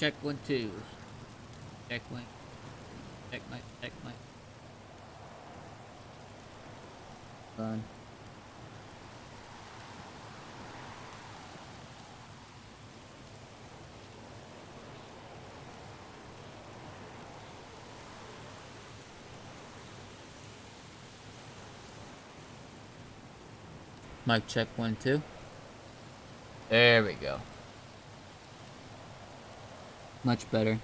check 1 2. Checkmate. Checkmate. Checkmate. Fun. Mic check 1 2. There we go. Much better.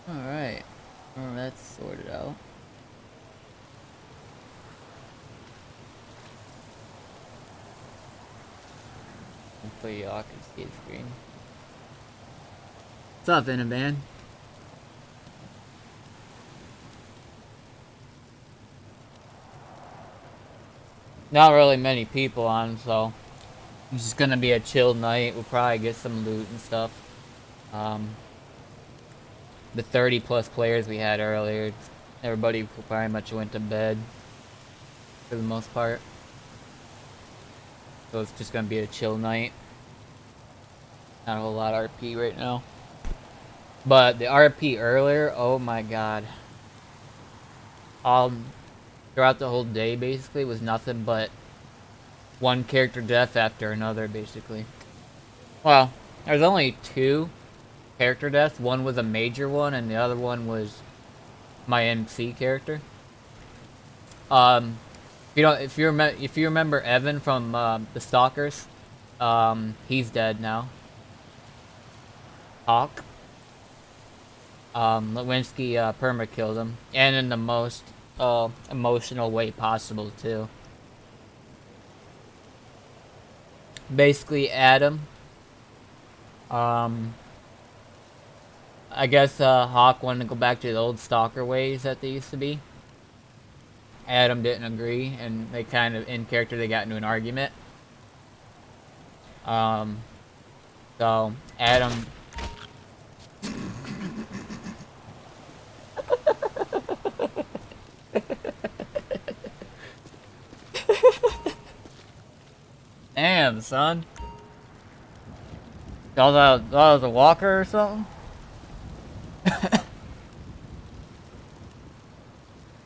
Alright. Oh, that's sorted out. Hopefully y'all can see the screen. What's up, Inaban? Not really many people on, so it's just gonna be a chill night. We'll probably get some loot and stuff. The 30 plus players we had earlier, everybody pretty much went to bed for the most part. So it's just gonna be a chill night. Not a whole lot of RP right now. But the RP earlier, oh my god. Throughout the whole day basically was nothing but one character death after another basically. Well, there's only 2 character deaths. One was a major one and the other one was my MC character. If you remember Evan from the Stalkers, he's dead now. Hawk. Lewinsky perma killed him, and in the most emotional way possible too. Basically, Adam. I guess Hawk wanted to go back to the old Stalker ways that they used to be. Adam didn't agree, and they kind of, in character, they got into an argument. So Adam. Damn, son. That was a walker or something?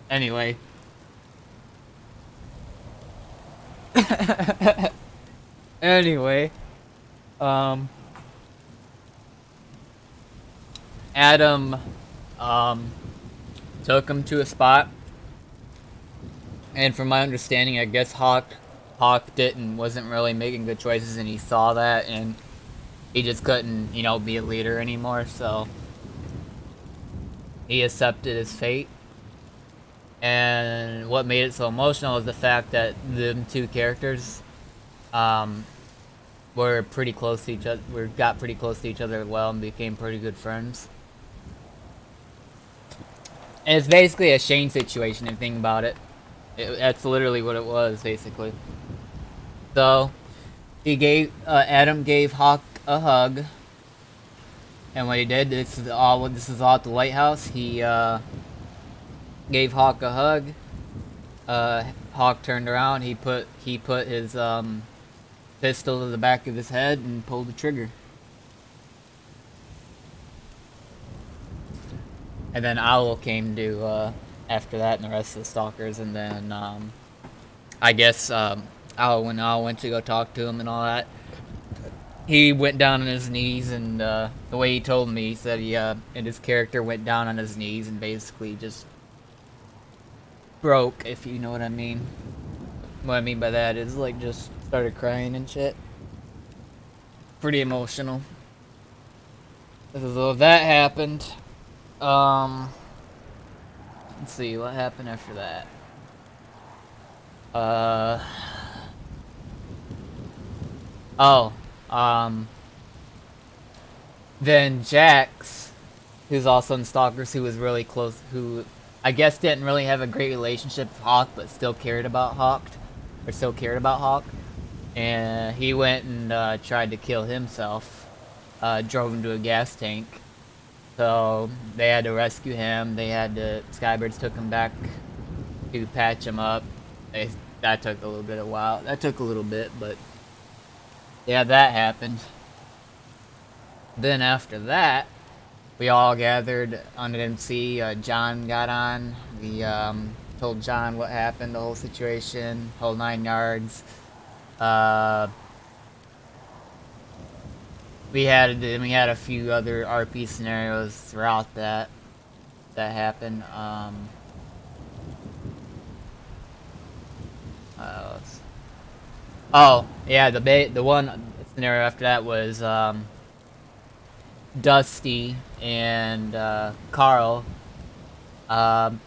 Anyway. Anyway. Adam, took him to a spot. And from my understanding, I guess Hawk wasn't really making good choices, and he saw that, and he just couldn't, you know, be a leader anymore, so he accepted his fate. And what made it so emotional is the fact that the 2 characters were pretty close to each other, got pretty close to each other well, and became pretty good friends. And it's basically a Shane situation if you think about it. That's literally what it was, basically. So, Adam gave Hawk a hug. And what he did, this is all at the lighthouse, he gave Hawk a hug. Hawk turned around, he put his pistol to the back of his head and pulled the trigger. And then Owl came to after that, and the rest of the Stalkers, and then I guess when Owl went to go talk to him and all that, he went down on his knees, and the way he told me, he said and his character went down on his knees and basically just broke, if you know what I mean. What I mean by that is, like, just started crying and shit. Pretty emotional. So that happened. Let's see, what happened after that? Then Jax, who's also in Stalkers, who was really close, who I guess didn't really have a great relationship with Hawk, but still cared about Hawk. And he went and tried to kill himself. Drove him to a gas tank. So they had to rescue him. Skybirds took him back to patch him up. That took a little bit, but yeah, that happened. Then after that, we all gathered on an MC. John got on. We told John what happened, the whole situation, whole 9 yards. Uh, we had a few other RP scenarios throughout that happened. Oh yeah, the one scenario after that was Dusty and Carl um,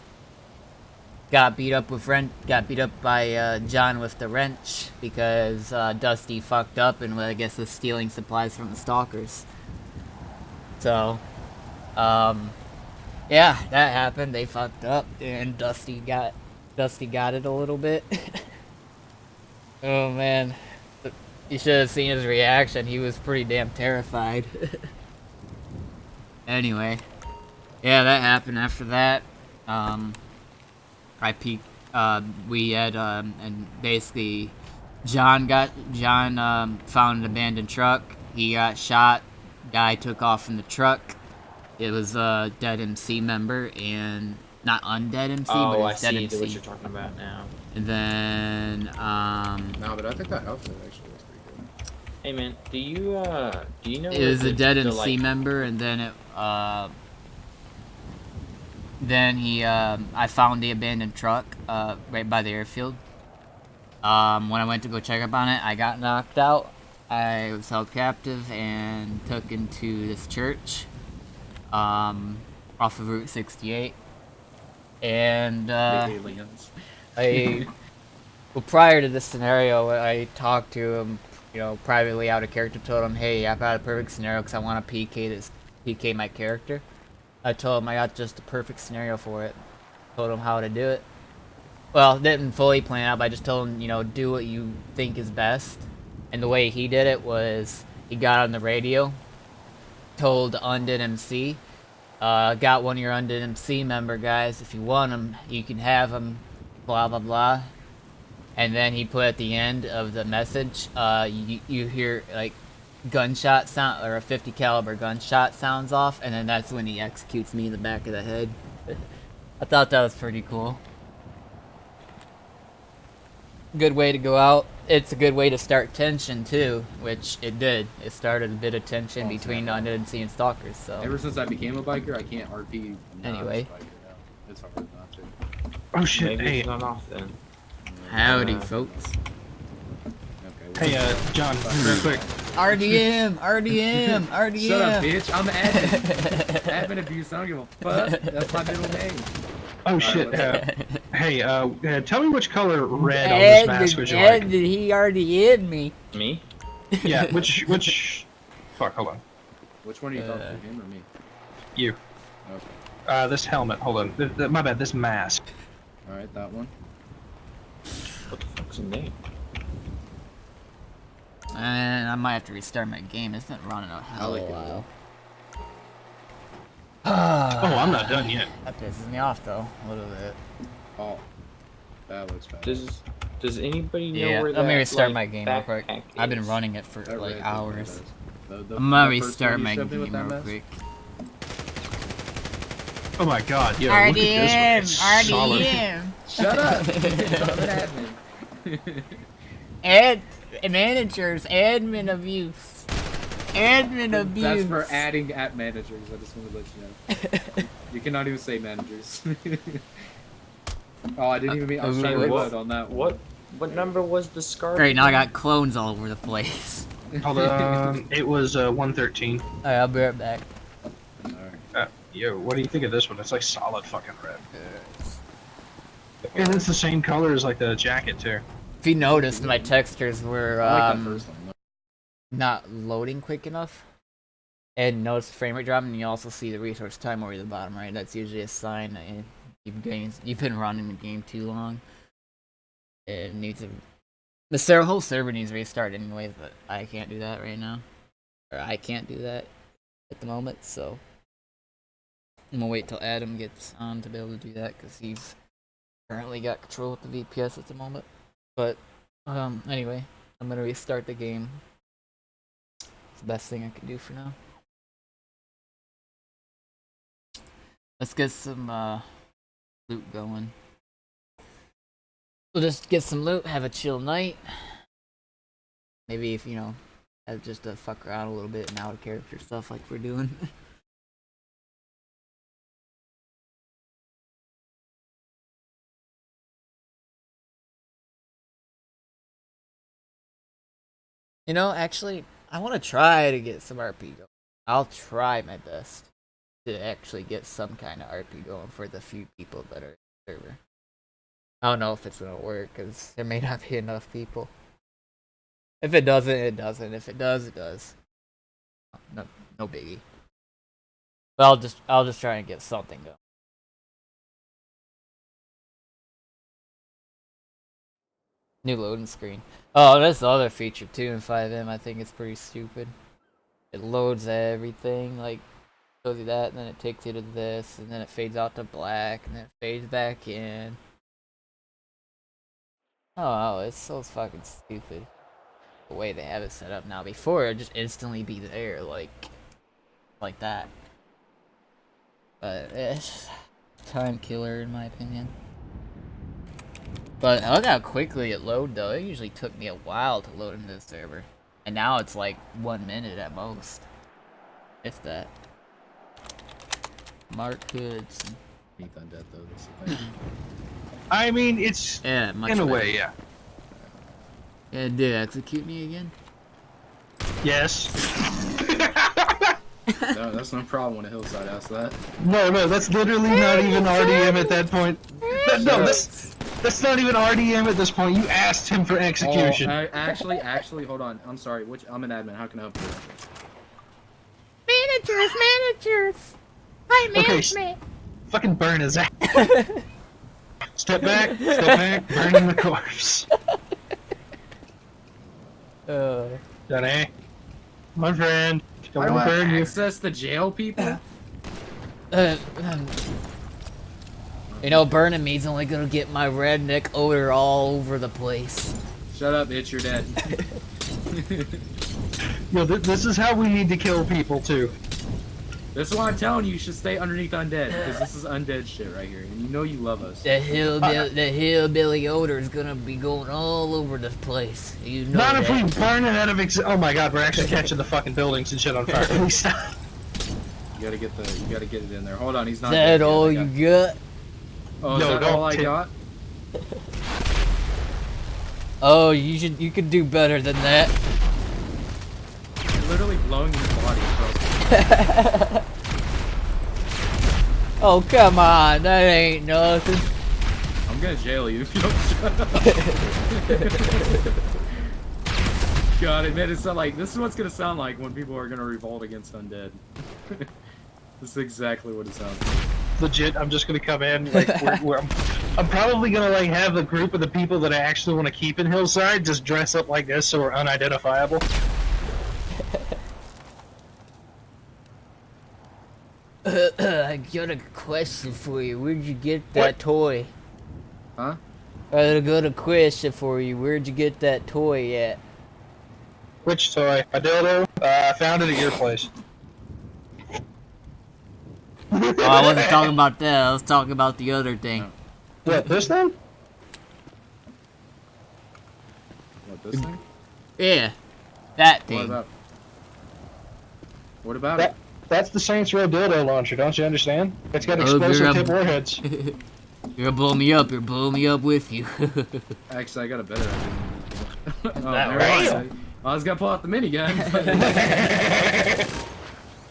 got beat up by John with the wrench because Dusty fucked up and I guess was stealing supplies from the stalkers. So, yeah, that happened. They fucked up and Dusty got it a little bit. Oh man, you should have seen his reaction. He was pretty damn terrified. Anyway, yeah, that happened. After that, I peeked. We had and basically, John found an abandoned truck. He got shot. Guy took off in the truck. It was a dead MC member and not undead MC, but I it's dead see MC. what you're talking about now. And then No, but I think that outfit actually looks pretty good. Hey man, do you know? It was a dead MC member, and then I found the abandoned truck right by the airfield. When I went to go check up on it, I got knocked out. I was held captive and took into this church off of Route 68. And aliens. well, prior to this scenario, I talked to him, privately out of character. Told him, hey, I've got a perfect scenario because I want to PK my character. I told him I got just the perfect scenario for it. Told him how to do it. Well, didn't fully plan out, but I just told him, do what you think is best. And the way he did it was he got on the radio, told Undead MC, got one of your Undead MC member guys. If you want him, you can have him. Blah blah blah. And then he put at the end of the message, you hear like gunshot sound or a 50 caliber gunshot sounds off, and then that's when he executes me in the back of the head. I thought that was pretty cool. Good way to go out. It's a good way to start tension too, which it did. It started a bit of tension between Undead MC and Stalkers. So ever since I became a biker, I can't RP. Anyway, it's hard not to. Oh shit! Maybe Hey, it's not off then. Howdy, folks. Okay. Hey, John, real quick. RDM. Shut up, bitch! I'm admin. Admin abuse. I don't give a fuck. That's my middle name. Oh shit! Hey, tell me which color red on this mask would you like? He already hit me. Me? Yeah, which? Fuck, hold on. Which one are you talking to, him or me? You. Okay. This helmet. Hold on. My bad. This mask. All right, that one. What the fuck's in name? And I might have to restart my game. It's not running a hell of a while. Oh, I'm not done yet. That pisses me off though, a little bit. Oh, that looks bad. Does anybody know Yeah, where let me that, restart like, my game real quick. backpack I've been is? running it for That like red hours. The I'm gonna first restart one you my shoved in with game that real mess? quick. Oh my god, yo, look at this one. It's solid. RDM. Shut up! I'm an admin. Ad managers, admin abuse. Admin abuse. That's for adding at managers. I just want to let you know. You cannot even say managers. Oh, I didn't even mean. I was trying to reload on that one. What number was the scar? Great, now I got clones all over the place. Hold on. It was 113. Alright, I'll be right back. Alright. Yo, what do you think of this one? It's like solid fucking red. And it's the same color as like the jacket too. If you noticed, my textures were I like that first one. not loading quick enough. And notice the frame rate drop, and you also see the resource time over the bottom right. That's usually a sign that you've been running the game too long. It needs the whole server needs to restart anyways, but I can't do that right now. Or I can't do that at the moment, so I'm gonna wait till Adam gets on to be able to do that, because he's currently got control with the VPS at the moment. But anyway, I'm gonna restart the game. the best thing I can do for now. Let's get some loot going. We'll just get some loot, have a chill night. Maybe if, you know, have just to fuck around a little bit and out of character stuff like we're doing. You know, actually, I want to try to get some RP going. I'll try my best to actually get some kind of RP going for the few people that are in the server. I don't know if it's gonna work, because there may not be enough people. If it doesn't, it doesn't. If it does, it does. No biggie. But I'll just try and get something going. New loading screen. Oh, that's the other feature too in FiveM. I think it's pretty stupid. It loads everything, like shows you that, and then it takes you to this, and then it fades out to black, and then it fades back in. Oh, it's so fucking stupid. The way they have it set up now. Before, it'd just instantly be there, like that. But it's just a time killer in my opinion. But look how quickly it loaded though. It usually took me a while to load into the server. And now it's like 1 minute at most. If that. Mark Hoods. Beat undead though, that's the thing. I mean, it's Yeah, much in a better. way, yeah. Yeah, did it execute me again? Yes. No, that's no problem when a hillside asks that. No, that's literally not even RDM at that point. No, that's not even RDM at this point. You asked him for execution. Oh, actually, hold on. I'm sorry. I'm an admin. How can I help you? Managers! Hi, management! Fucking burn his ass. Step back, burning the corpse. Johnny, my friend, I don't don't burn have you. access to jail people? You know, burning me's only gonna get my redneck odor all over the place. Shut up, bitch, you're dead. Yo, this is how we need to kill people too. This is why I'm telling you should stay underneath undead, because this is undead shit right here, and you know you love us. The hillbilly odor is gonna be going all over the place. You know Not that. if we burn it out of oh my god, we're actually catching the fucking buildings and shit on fire. Please stop. You gotta get it in there. Hold on, he's not Is dead that yet. all you got? Oh, is No, that don't all I got? Oh, you could do better than that. You're literally blowing your body across. Oh, come on, that ain't nothing. I'm gonna jail you if you don't shut up. God, it made it sound like, this is what's gonna sound like when people are gonna revolt against undead. This is exactly what it sounds like. Legit, I'm just gonna come in, like, I'm probably gonna, like, have a group of the people that I actually want to keep in Hillside just dress up like this so we're unidentifiable. I got a question for you. Where'd you get that toy? Huh? I got a question for you. Where'd you get that toy at? Which toy? A dildo? I found it at your place. Oh, I wasn't talking about that. I was talking about the other thing. What, this thing? What, this thing? Yeah, that thing. What about it? That's the Saints Row dildo launcher, don't you understand? It's got Oh, explosive you're tip warheads. You're gonna blow me up. You're blowing me up with you. Actually, I got a better idea. Oh, That never right. mind. I was gonna pull out the minigun.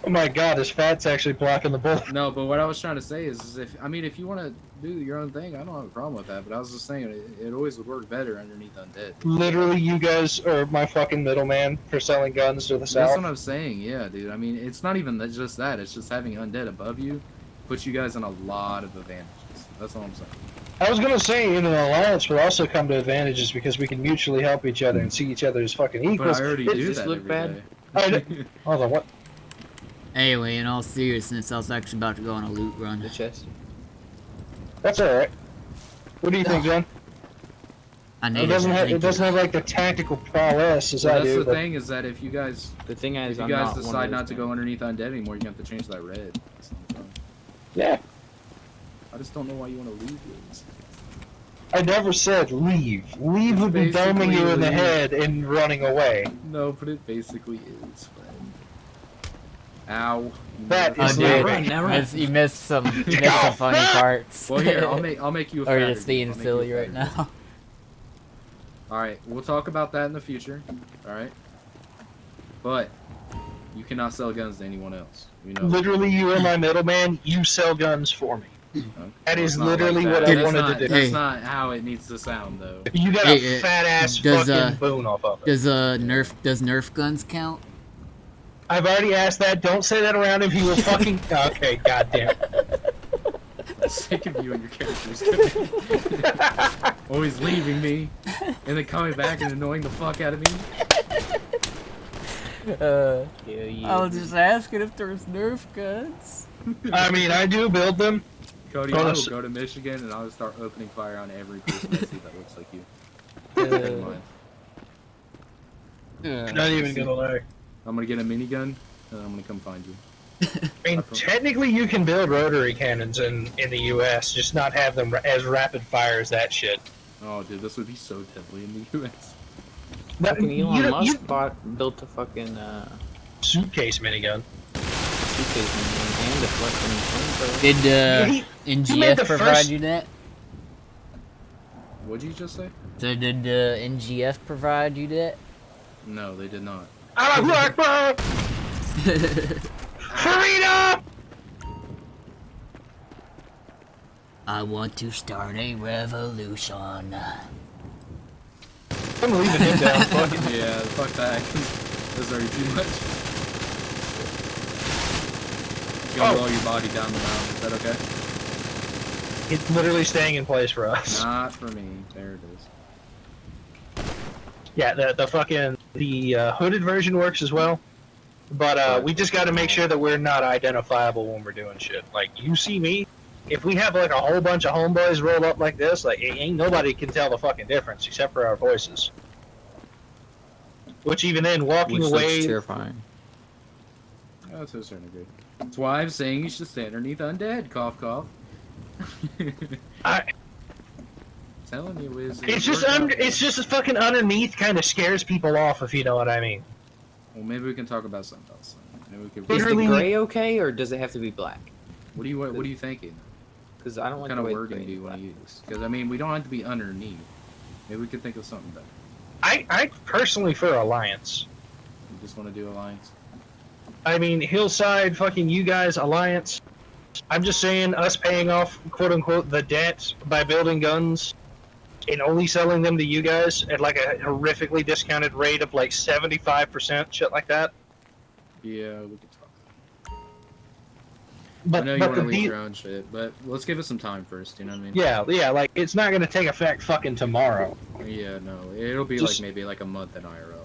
Oh my god, his fat's actually blocking the bullet. No, but what I was trying to say is if you want to do your own thing, I don't have a problem with that. But I was just saying it always would work better underneath undead. Literally, you guys are my fucking middleman for selling guns to the That's south. what I'm saying. Yeah, dude. I mean, it's not even just that. It's just having undead above you puts you guys in a lot of advantages. That's all I'm saying. I was gonna say, in an alliance, would also come to advantages because we can mutually help each other and see each other as fucking But equals. I already Does do this that look every bad? day. Hold on, what? Anyway, in all seriousness, I was actually about to go on a loot run. The chest. That's alright. What do you think, John? I It needed doesn't that. have. Thank It doesn't you. have like the tactical prowess as Well, I that's do. the but- thing is that if you guys The thing is, if I'm you guys not one of decide those not to go guys. underneath undead anymore, you have to change that red. That's the only problem. Yeah, I just don't know why you want to leave this. I never said leave. Leave It's would be doming basically you in the leave. head and running away. No, but it basically is, friend. Ow. That Oh, is dude, not run, now run. you missed some funny parts. Well, here, I'll make you a Or fatter you're just being dude. I'll make silly you a right fatter dude. now. Alright, we'll talk about that in the future. Alright? But, you cannot sell guns to anyone else. You know that. Literally, you are my middleman. You sell guns for me. Okay. That Well, is it's not literally like what that. I That's wanted not- to do. That's Hey. not how it needs to sound, though. You got Hey, a fat ass does, fucking boon off of it. Does Nerf guns count? I've already asked that. Don't say that around him. He will fucking. Okay, goddamn. I'm sick of you and your characters. Always leaving me, and then coming back and annoying the fuck out of me. Yeah. I was just asking if there was Nerf guns. I mean, I do build them. Cody, Oh, I will that's- go to Michigan and I will start opening fire on every person I see that looks like you. Uh, Never mind. Not even gonna lie. I'm gonna get a minigun, and I'm gonna come find you. I mean, technically, you can build rotary cannons in the U.S., just not have them as rapid fire as that shit. Oh, dude, this would be so deadly in the U.S. That, Fucking Elon you, Musk built a fucking suitcase minigun. suitcase and a fucking flamethrower. Did He made NGF the provide first- you that? What'd you just say? So did NGF provide you that? No, they did not. Allahu Akbar! Freedom! I want to start a revolution. I'm leaving him down. Fuck it. Yeah, fuck that. That's already too much. Just gonna roll your body down the mountain. Is that okay? It's literally staying in place for us. Not for me. There it is. Yeah, the fucking hooded version works as well, but we just got to make sure that we're not identifiable when we're doing shit. Like you see me, if we have like a whole bunch of homeboys roll up like this, like ain't nobody can tell the fucking difference except for our voices. Which even then, walking Which away. looks terrifying. Oh, to a certain degree. That's why I'm saying you should stay underneath undead. Cough, cough. I, Telling you, Wiz. it's just it's just fucking underneath kind of scares people off, if you know what I mean. Well, maybe we can talk about something else. Maybe we could. Is the Literally- gray okay, or does it have to be black? What are you thinking? Because I don't What like kind the of way wording gray do you is want to black. use? Because I mean, we don't have to be underneath. Maybe we could think of something better. I personally for Alliance. You just want to do alliance. I mean, Hillside, fucking you guys, Alliance. I'm just saying, us paying off, quote unquote, the debt by building guns and only selling them to you guys at like a horrifically discounted rate of like 75%, shit like that. Yeah, we could talk. But, I know you but want to the leave de- your own shit, but let's give it some time first. You know what I mean? yeah, like it's not gonna take effect fucking tomorrow. Yeah, no, it'll be Just- like maybe like a month in IRL.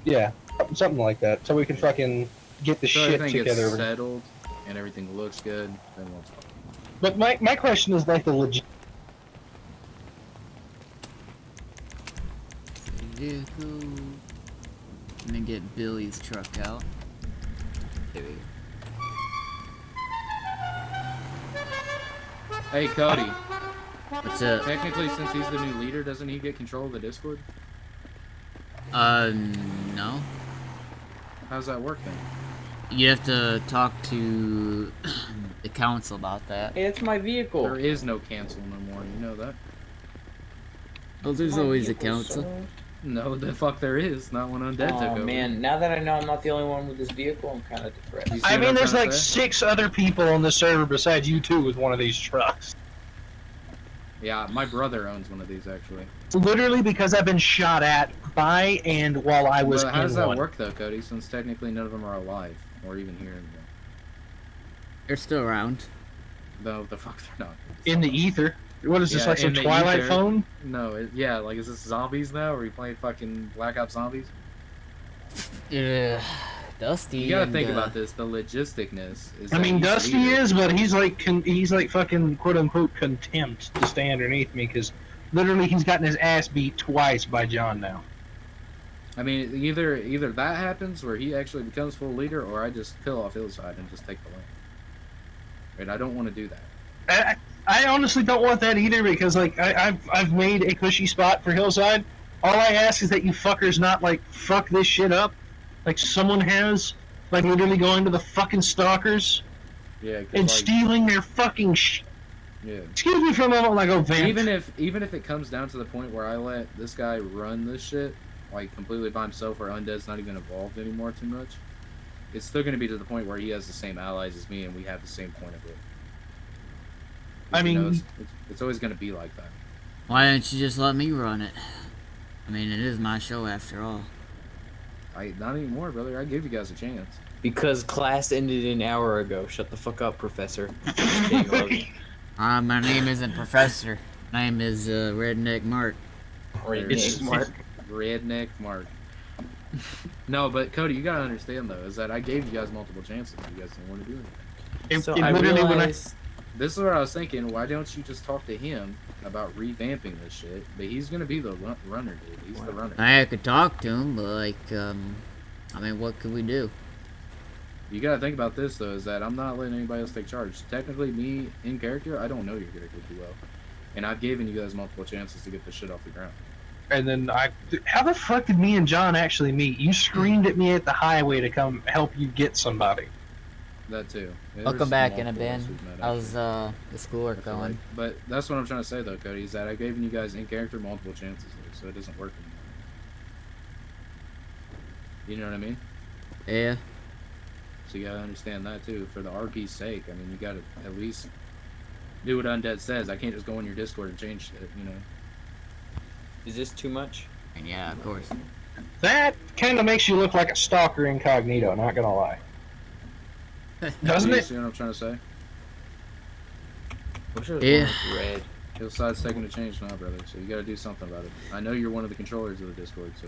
Yeah, something like that. So we can fucking get the So shit everything gets together. settled and everything looks good, then we'll talk. But my question is like the legit. Vehicle. Let me get Billy's truck out. There we go. Hey, Cody. What's up? Technically, since he's the new leader, doesn't he get control of the Discord? No. How's that work then? You have to talk to the council about that. Hey, it's my vehicle. There is no cancel no more. You know that? Oh, there's My always a vehicle, council. sir. No, the fuck there is. Not when Undead took Oh over. man, now that I know I'm not the only one with this vehicle, I'm kind of depressed. You see I what mean, I'm there's trying like to say? 6 other people on the server besides you two with one of these trucks. Yeah, my brother owns one of these actually. Literally because I've been shot at by and while I was But how does in that one. work though, Cody? Since technically none of them are alive or even here anymore. They're still around. No, the fuck they're not. In the ether. What is this, Yeah, like some in the Twilight ether. phone? No, yeah, like is this zombies now? Are we playing fucking Black Ops Zombies? Yeah, Dusty. You gotta and, think about this. The logisticness is. I that mean, he's Dusty leader. is, but he's like fucking quote unquote contempt to stay underneath me because Literally, he's gotten his ass beat twice by John now. I mean, either that happens where he actually becomes full leader, or I just kill off Hillside and just take the lane. Right? I don't want to do that. I honestly don't want that either because like I've made a cushy spot for Hillside. All I ask is that you fuckers not like fuck this shit up, like someone has, like literally going to the fucking stalkers Yeah, 'cause, and like, stealing their fucking yeah. Excuse me for a moment, like, oh, vamp. Even if it comes down to the point where I let this guy run this shit, like, completely by himself, where Undead's not even involved anymore too much, it's still going to be to the point where he has the same allies as me, and we have the same point of view. I mean... You know, it's always going to be like that. Why don't you just let me run it? I mean, it is my show after all. Not anymore, brother. I gave you guys a chance. Because class ended an hour ago. Shut the fuck up, Professor. Just kidding, love you. My name isn't Professor. My name is Redneck Mark. Redneck Mark. Redneck Mark. No, but Cody, you gotta understand though, is that I gave you guys multiple chances. You guys didn't want to do anything. So I realized... This is what I was thinking. Why don't you just talk to him about revamping this shit? But he's gonna be the runner, dude. He's the runner. I could talk to him, but like, I mean, what could we do? You gotta think about this though, is that I'm not letting anybody else take charge. Technically, me in character, I don't know your character too well, and I've given you guys multiple chances to get this shit off the ground. And then how the fuck did me and John actually meet? You screamed at me at the highway to come help you get somebody. That too. Welcome back, in a bin. How's the schoolwork going? Like, but that's what I'm trying to say though, Cody, is that I've given you guys in character multiple chances, dude, so it doesn't work anymore. You know what I mean? Yeah. So you gotta understand that too, for the RP's sake. I mean, you gotta at least do what Undead says. I can't just go on your Discord and change shit, you know. Is this too much? And yeah, of course. That kind of makes you look like a stalker incognito, not gonna lie. Doesn't You it? see what I'm trying to say? Wish it was Yeah. more like red. Hillside's taking a change now, brother, so you gotta do something about it. I know you're one of the controllers of the Discord, so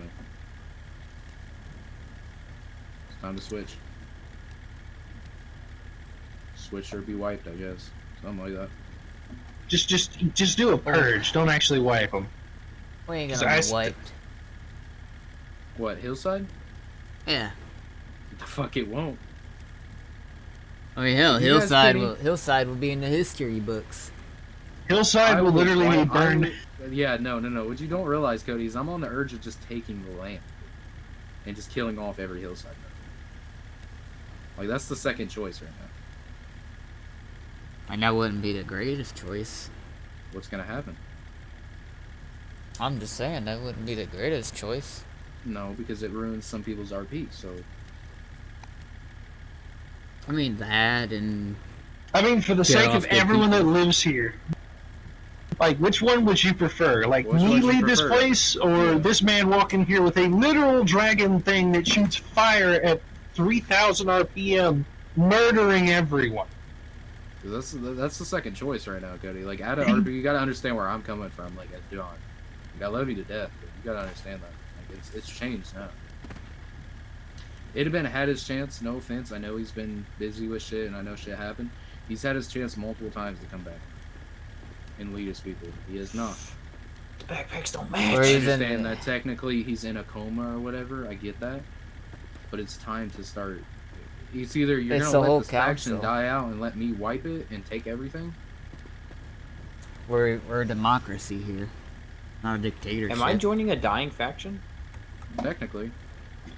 it's time to switch. Switch or be wiped, I guess. Something like that. Just do a purge. Don't actually wipe them. We ain't 'Cause gonna be I wiped. What, Hillside? Yeah. The fuck it won't. I mean, hell, You guys Hillside will be in the history books. Hillside will literally be burned. Yeah, no. What you don't realize, Cody, is I'm on the urge of just taking the land. And just killing off every Hillside member. Like, that's the second choice right now. And that wouldn't be the greatest choice. What's gonna happen? I'm just saying, that wouldn't be the greatest choice. No, because it ruins some people's RP, so... I mean, that and... I mean, for the Get sake off of the everyone that people. lives here, like, which one would you prefer? Like, Which me one would you lead this prefer? place, or this man walk in here with a literal dragon thing that shoots fire at 3,000 RPM, murdering everyone? That's the second choice right now, Cody. Like, out of RP, you gotta understand where I'm coming from, like, as John. Like, I love you to death, but you gotta understand that. Like, it's changed now. It'd have had his chance, no offense. I know he's been busy with shit, and I know shit happened. He's had his chance multiple times to come back and lead his people. He has not. The backpacks don't Or I match. he's in- understand that technically he's in a coma or whatever. I get that. But it's time to start. It's either you're It's going the to whole let this faction council. die out and let me wipe it and take everything. We're a democracy here. Not a dictatorship. Am I joining a dying faction? Technically.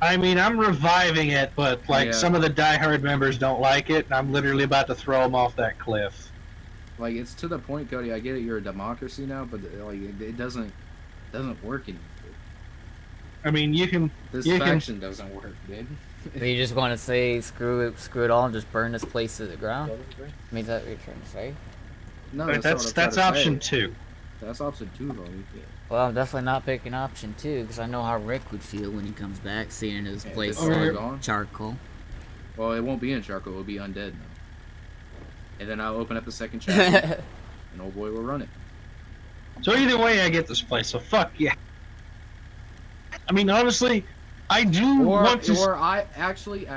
I mean, I'm reviving it, but, like, Yeah. some of the diehard members don't like it, and I'm literally about to throw them off that cliff. Like, it's to the point, Cody, I get it, you're a democracy now, but, like, it doesn't work anymore. I mean, you can... This You can- faction doesn't work, dude. So you just want to say screw it all and just burn this place to the ground? I mean, is that what you're trying to say? No, But that's that's option 2. That's option 2, homie. Well, I'm definitely not picking option 2 because I know how Rick would feel when he comes back seeing his Yeah, place it's already on gone. charcoal. Well, it won't be in charcoal, it'll be undead now. And then I'll open up the second chapter, and old boy will run it. So either way, I get this place, so fuck yeah. I mean, honestly, I do want to... Or I actually,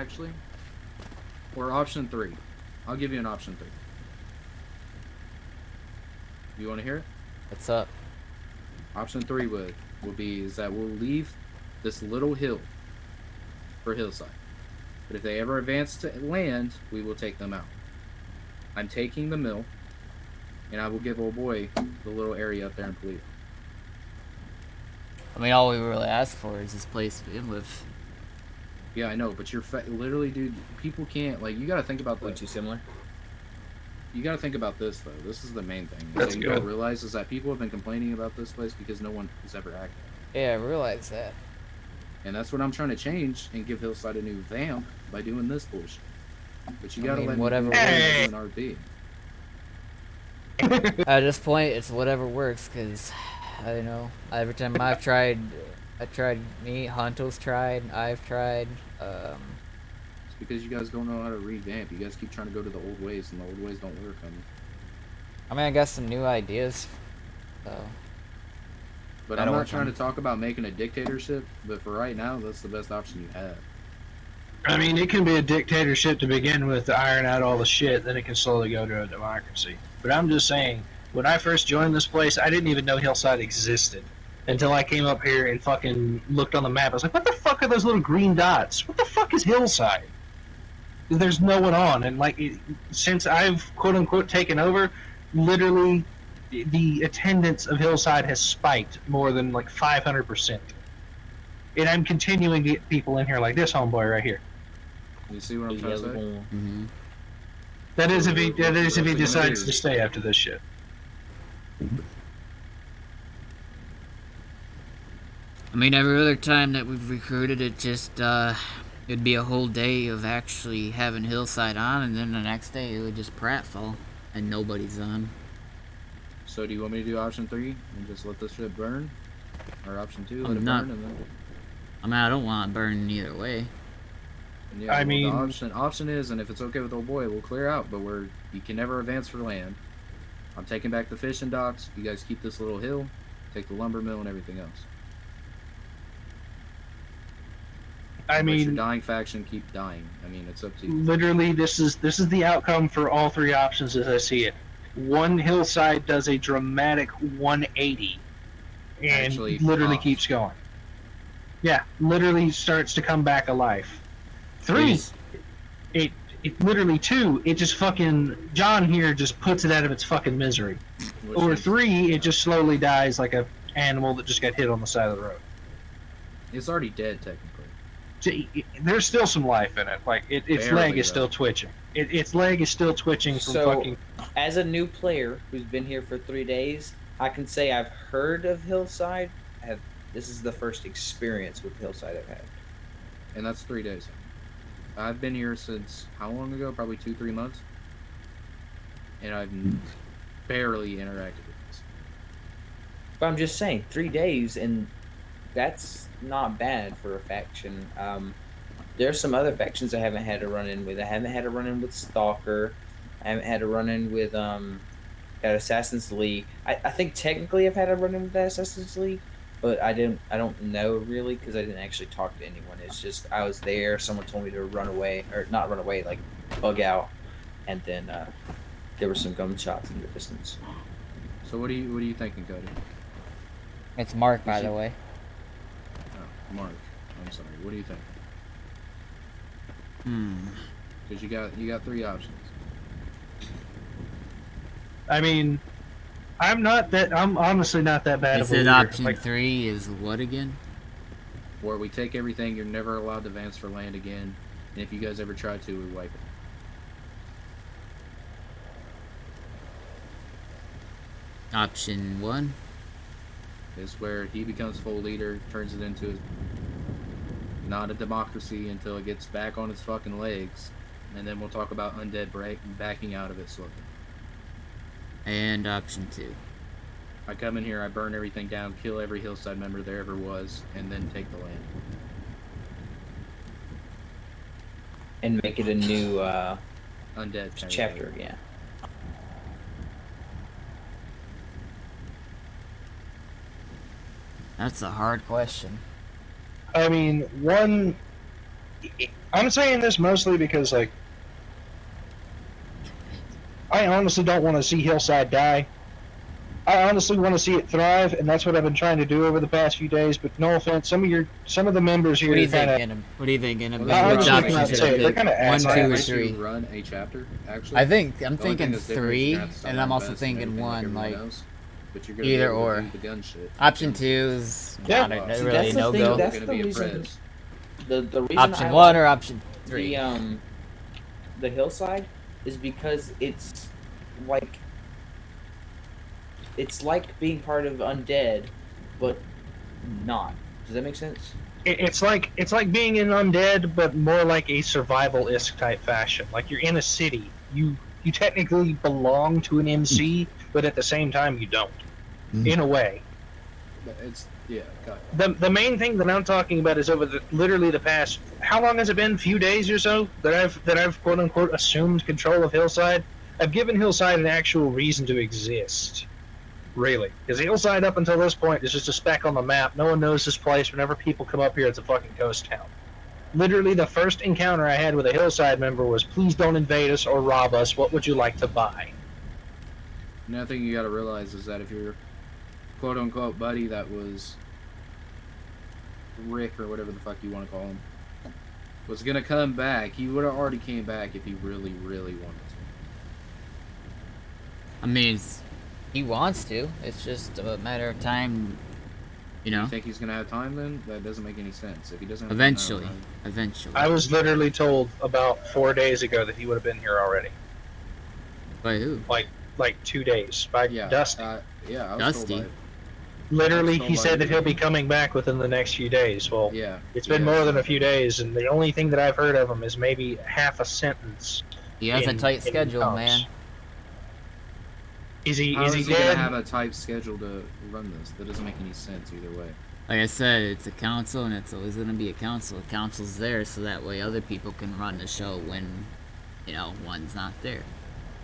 or option 3. I'll give you an option 3. You want to hear it? What's up? Option 3 will be is that we'll leave this little hill for hillside. But if they ever advance to land, we will take them out. I'm taking the mill, and I will give old boy the little area up there in Polito. I mean, all we really ask for is this place to begin with. Yeah, I know, but you're literally, dude. People can't like. You gotta think about Way too similar. You gotta think about this though. This is the main thing. That's That you good. don't realize is that people have been complaining about this place because no one has ever acted. Yeah, I realize that. And that's what I'm trying to change and give Hillside a new vamp by doing this bullshit. But you gotta mean, let whatever me works. do an RP. At this point, it's whatever works, because, I don't know, every time I've tried, Honto's tried, I've tried, It's because you guys don't know how to revamp. You guys keep trying to go to the old ways, and the old ways don't work on you. I mean, I got some new ideas, so. But I'm not trying to talk about making a dictatorship, but for right now, that's the best option you have. I mean, it can be a dictatorship to begin with to iron out all the shit, then it can slowly go to a democracy. But I'm just saying, when I first joined this place, I didn't even know Hillside existed until I came up here and fucking looked on the map. I was like, what the fuck are those little green dots? What the fuck is Hillside? There's no one on, and like, since I've quote unquote taken over, literally the attendance of Hillside has spiked more than like 500%. And I'm continuing to get people in here like this homeboy right here. You see what I'm trying to say? Mm-hmm. That is if he What's he decides gonna to stay after this shit. I mean, every other time that we've recruited, it just, it'd be a whole day of actually having Hillside on, and then the next day it would just pratfall, and nobody's on. So do you want me to do option 3 and just let this shit burn? Or option 2, let I'm it not- burn and then... I mean, I don't want it burning either way. And yeah, I well, mean- the option is, and if it's okay with old boy, we'll clear out, but you can never advance for land. I'm taking back the fishing docks. You guys keep this little hill, take the lumber mill and everything else. I Let your mean, dying faction keep dying. I mean, it's up to you. literally, this is the outcome for all three options as I see it. One Hillside does a dramatic 180, and Actually literally pops. keeps going. Yeah, literally starts to come back alive. 3, Yes. it literally 2, it just fucking John here just puts it out of its fucking misery. Which Or is- 3, it just slowly dies like a animal that just got hit on the side of the road. It's already dead, technically. There's still some life in it. Like its Barely, leg is though. still twitching. Its leg is still twitching from So- fucking. As a new player who's been here for 3 days, I can say I've heard of Hillside. This is the first experience with Hillside I've had. And that's 3 days. I've been here since how long ago? Probably 2-3 months. And I've barely interacted with this. But I'm just saying, 3 days, and that's not bad for a faction. There's some other factions I haven't had to run in with. I haven't had to run in with Stalker. I haven't had to run in with that Assassin's League. I think technically I've had to run in with that Assassin's League, but I don't know really because I didn't actually talk to anyone. It's just I was there. Someone told me to run away, or not run away, like bug out, and then there were some gunshots in the distance. So what are you thinking, Cody? It's Mark, by the way. Oh, Mark. I'm sorry. What do you think? Hmm. Because you got 3 options. I mean, I'm honestly not that bad Is of a it leader. option Like, 3 is what again? Where we take everything, you're never allowed to advance for land again, and if you guys ever try to, we wipe it. Option 1? Is where he becomes full leader, turns it into not a democracy until it gets back on its fucking legs, and then we'll talk about undead backing out of it slowly. And option 2. I come in here, I burn everything down, kill every hillside member there ever was, and then take the land. And make it a new Undead kind of chapter, thing. yeah. That's a hard question. I mean, I'm saying this mostly because, like, I honestly don't want to see Hillside die. I honestly want to see it thrive, and that's what I've been trying to do over the past few days. But no offense, some of the members here What do you kind think, of. Adam? What do you think, Adam? Well, that's Which what I was option gonna should say. I They're pick? kinda One, assholes. two, or Let you three? run a chapter. Actually, I'm The only thing thinking that's different is you're 3, gonna have to start and I'm on also vest and thinking everything 1. everyone Like knows. But you're gonna either be able or. to do the gun shit. Option Guns. 2 is Yeah. not a See, really that's the no thing, go. that's You're the gonna be a reason- prez. The reason Option I 1 like or option 3? the hillside is because it's like being part of undead, but not. Does that make sense? It's like being in Undead, but more like a survival-esque type fashion. Like you're in a city. You technically belong to an MC, but at the same time you don't. In a way. But it's got it. The main thing that I'm talking about is over literally the past, how long has it been? Few days or so that I've quote unquote assumed control of Hillside. I've given Hillside an actual reason to exist. Really, because Hillside up until this point is just a speck on the map. No one knows this place. Whenever people come up here, it's a fucking ghost town. Literally, the first encounter I had with a Hillside member was, "Please don't invade us or rob us. What would you like to buy?" Another thing you gotta realize is that if your quote unquote buddy that was Rick or whatever the fuck you want to call him was gonna come back, he would have already came back if he really, really wanted to. I mean, he wants to. It's just a matter of time, you know. You think he's gonna have time then? That doesn't make any sense. If he doesn't have Eventually, time now, eventually. I was literally told about 4 days ago that he would have been here already. By who? Like 2 days by yeah, Dusty. yeah, I was Dusty? told by Literally, That's he so said that like- he'll be coming back within the next few days. Well, yeah. it's been yeah, more than a few days, and the only thing that I've heard of him is maybe half a sentence. He has a in- tight in schedule, comps. man. Is he How is he is he gonna dead? have a tight schedule to run this? That doesn't make any sense either way. Like I said, it's a council, and it's always gonna be a council. The council's there so that way other people can run the show when, you know, one's not there.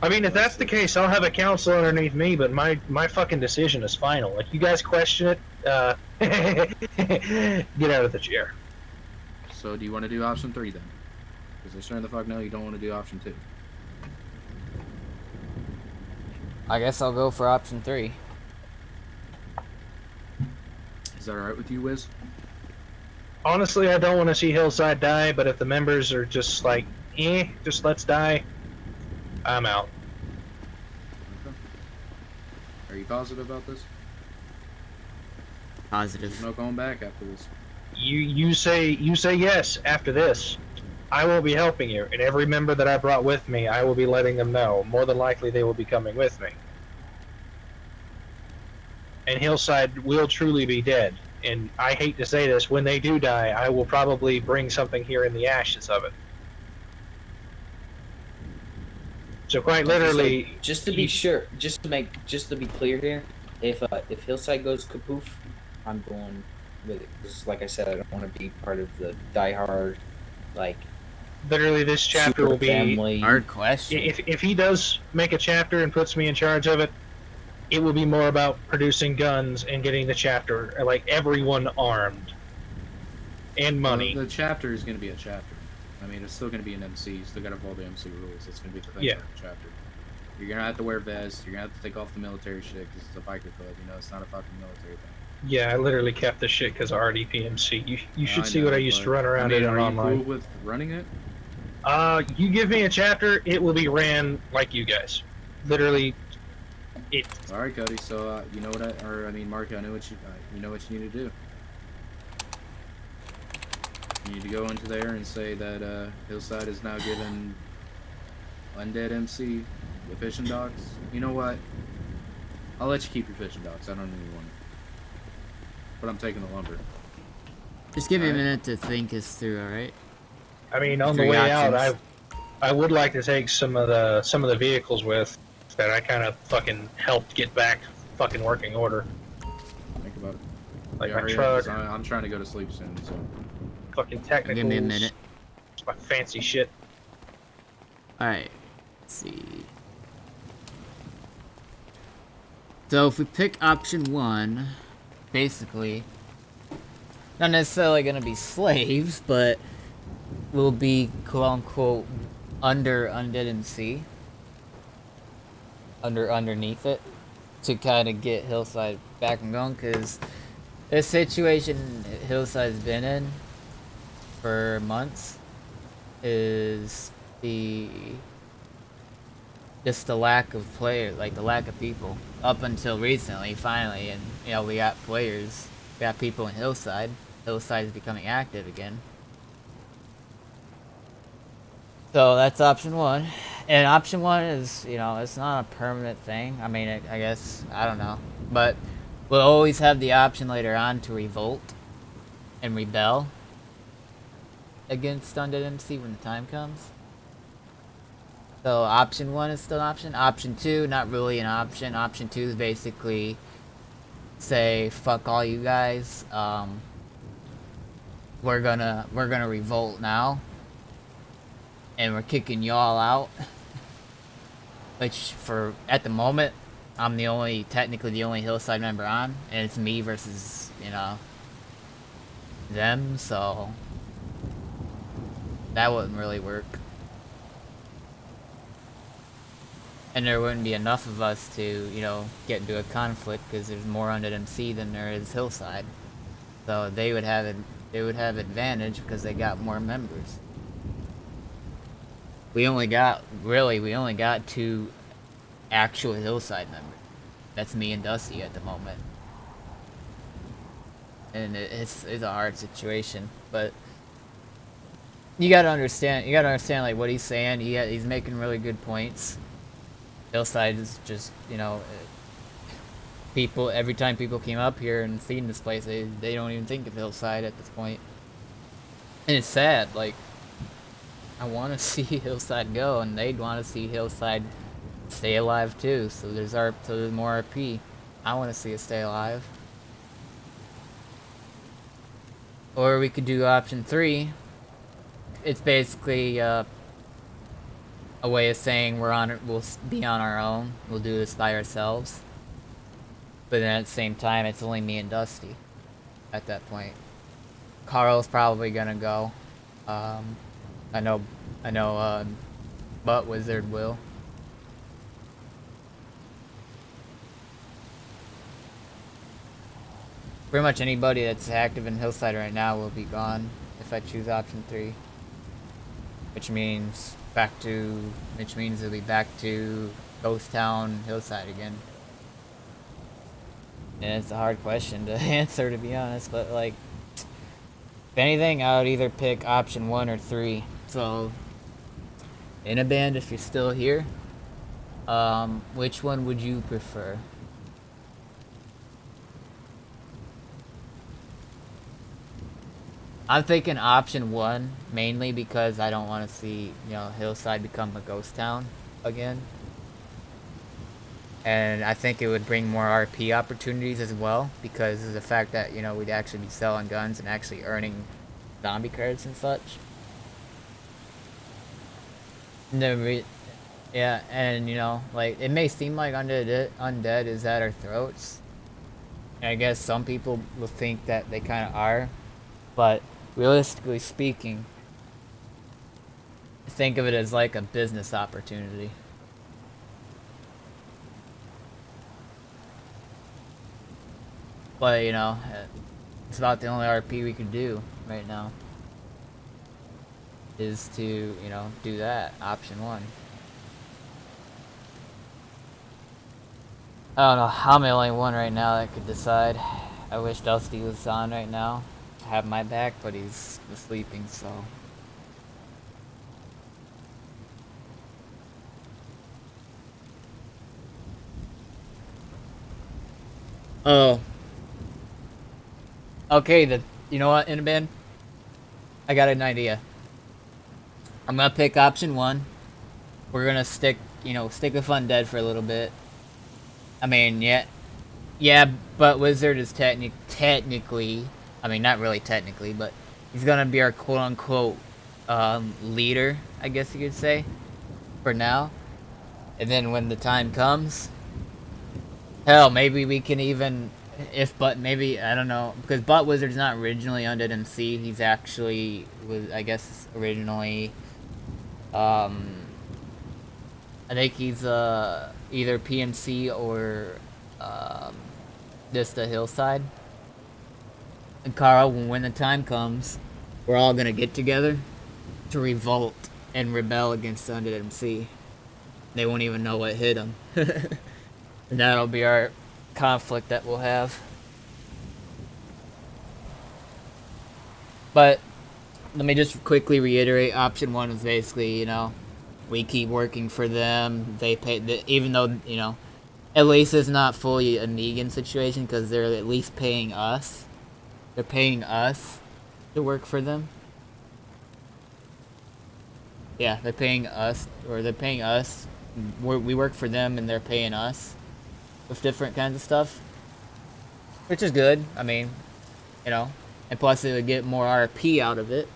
I mean, if that's the case, I'll have a council underneath me, but my fucking decision is final. Like, you guys question it, get out of the chair. So do you want to do option 3 then? Because I sure in the fuck know you don't want to do option 2. I guess I'll go for option 3. Is that alright with you, Wiz? Honestly, I don't want to see Hillside die, but if the members are just like, just let's die, I'm out. Okay. Are you positive about this? Positive. There's no going back after this. You say yes after this. I will be helping you, and every member that I brought with me, I will be letting them know. More than likely, they will be coming with me. And Hillside will truly be dead. And I hate to say this, when they do die, I will probably bring something here in the ashes of it. So quite literally, Just to be sure, just to be clear here, if Hillside goes kapoof, I'm going with it. 'Cause like I said, I don't want to be part of the diehard, like literally this chapter super will be. family. Hard question. If he does make a chapter and puts me in charge of it, it will be more about producing guns and getting the chapter, like everyone armed, and money. Well, the chapter is going to be a chapter. I mean, it's still going to be an MC. You still got to follow the MC rules. It's going to be the thing Yeah. about the chapter. You're going to have to wear vests. You're going to have to take off the military shit because it's a biker club. You know, it's not a fucking military thing. Yeah, I literally kept this shit because of RDPMC. You should I see know, what I used but, to run around I mean, in are you online. cool with running it? You give me a chapter, it will be ran like you guys. Literally, it. All right, Cody. So you know what Mark, I know what you know what you need to do. You need to go into there and say that Hillside is now given Undead MC the fishing docks. You know what? I'll let you keep your fishing docks. I don't really want it. But I'm taking the lumber. Just give me a Alright. minute to think this through, alright? I mean, on the Three way out, options. I would like to take some of the vehicles with that I kind of fucking helped get back fucking working order, Think about it. like Yeah, my hurry up, truck, 'cause I'm trying to go to sleep soon. So fucking technicals. Give me a minute. My fancy shit. Alright. Let's see. So if we pick option 1, basically, not necessarily gonna be slaves, but we'll be quote unquote under Undead MC. Underneath it. to kind of get Hillside back and going, because the situation Hillside's been in for months is just the lack of players, like the lack of people. Up until recently, finally, and you know, we got players, we got people in Hillside. Hillside is becoming active again. So that's option one. And option one is, you know, it's not a permanent thing. I mean, I guess, I don't know. But we'll always have the option later on to revolt and rebel against Undead MC when the time comes. So option one is still an option. Option two, not really an option. Option two is basically say, fuck all you guys. We're gonna revolt now. And we're kicking y'all out. Which, for at the moment, I'm technically the only Hillside member on, and it's me versus, you know, them, so that wouldn't really work. And there wouldn't be enough of us to, you know, get into a conflict, because there's more Undead MC than there is Hillside. So they would have advantage because they got more members. We only got 2 actual Hillside members. That's me and Dusty at the moment. And it's a hard situation, but you gotta understand like what he's saying. He's making really good points. Hillside is just, you know, every time people came up here and seen this place, they don't even think of Hillside at this point. And it's sad, like, I want to see Hillside go, and they'd want to see Hillside stay alive too. So there's more RP. I want to see it stay alive. Or we could do option 3. It's basically a way of saying we'll be on our own. We'll do this by ourselves. But then at the same time, it's only me and Dusty at that point. Carl's probably gonna go. I know, Butt Wizard will. Pretty much anybody that's active in Hillside right now will be gone if I choose option 3. Which means it'll be back to Ghost Town Hillside again. And it's a hard question to answer, to be honest, but like, if anything, I would either pick option 1 or 3. So, in a band, if you're still here, which one would you prefer? I'm thinking option 1, mainly because I don't want to see, you know, Hillside become a ghost town again. And I think it would bring more RP opportunities as well, because of the fact that, you know, we'd actually be selling guns and actually earning zombie cards and such. Yeah, and you know, like, it may seem like undead is at our throats. And I guess some people will think that they kind of are, but realistically speaking, think of it as like a business opportunity. But, you know, it's about the only RP we can do right now. Is to, you know, do that. Option 1. I don't know. I'm the only one right now that could decide. I wish Dusty was on right now. Have my back, but he's sleeping, so. Oh. Okay, you know what, Inabin? I got an idea. I'm gonna pick option 1. We're gonna stick with Undead for a little bit. I mean, yeah, but Wizard is technically, I mean, not really technically, but he's gonna be our quote-unquote leader, I guess you could say, for now. And then when the time comes, hell, maybe we can even, maybe, I don't know, because Butt Wizard's not originally Undead MC. He's actually I guess, originally, I think he's either PMC or um, just the hillside. And Carl, when the time comes, we're all gonna get together to revolt and rebel against the Undead MC. They won't even know what hit them. And that'll be our conflict that we'll have. But let me just quickly reiterate, option one is basically, you know, we keep working for them. They pay, even though, you know, at least it's not fully a Negan situation because they're at least paying us. They're paying us to work for them. Yeah, they're paying us, or they're paying us. We work for them and they're paying us with different kinds of stuff, which is good. I mean, you know, and plus it would get more RP out of it.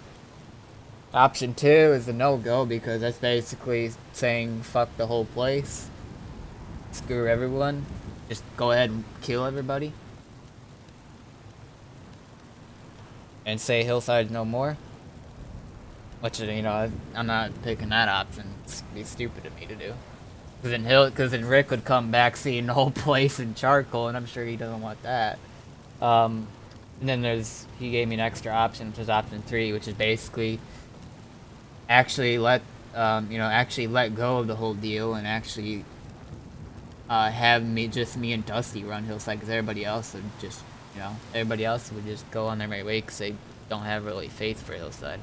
Option two is a no-go because that's basically saying fuck the whole place, screw everyone, just go ahead and kill everybody, and say Hillside's no more. Which, you know, I'm not picking that option. It'd be stupid of me to do. Because then Rick would come back seeing the whole place in charcoal, and I'm sure he doesn't want that. And then he gave me an extra option, which is option 3, which is basically actually actually let go of the whole deal and actually have just me and Dusty run Hillside, because everybody else would just, you know, go on their merry way because they don't have really faith for Hillside.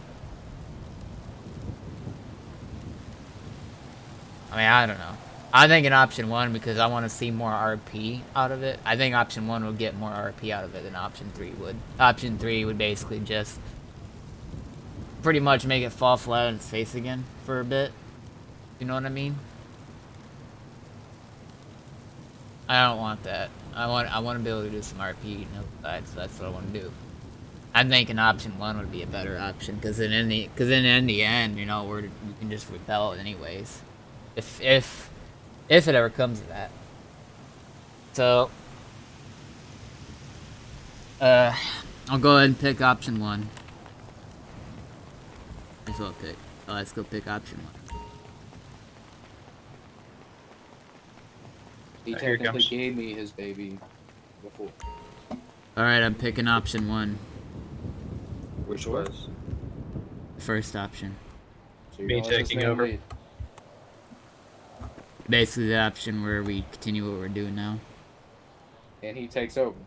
I mean, I don't know. I'm thinking option 1 because I want to see more RP out of it. I think option 1 would get more RP out of it than option 3 would. Option 3 would basically just pretty much make it fall flat on its face again for a bit. You know what I mean? I don't want that. I want to be able to do some RP and Hillside, so that's what I want to do. I'm thinking option 1 would be a better option because then in the end, you know, we can just rebel anyways. If it ever comes to that. So I'll go ahead and pick option 1. Let's go pick option 1. He technically gave me his baby before. Alright, I'm picking option 1. Which was? First option. So Me taking over. Basically the option where we continue what we're doing now. And he takes over.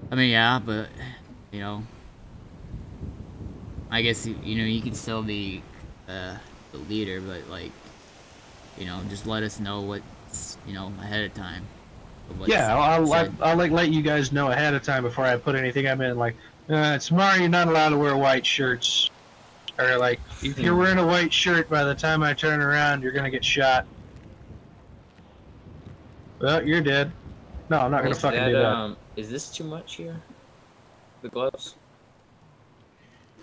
I mean, yeah, but, you know, I guess, you know, you can still be the leader, but, like, you know, just let us know what's, you know, ahead of time. Yeah, I'll let you guys know ahead of time before I put anything. I'm in, like, tomorrow you're not allowed to wear white shirts. Or, like, if you're wearing a white shirt, by the time I turn around, you're gonna get shot. Well, you're dead. No, I'm not gonna fucking do that. Is this too much here? The gloves?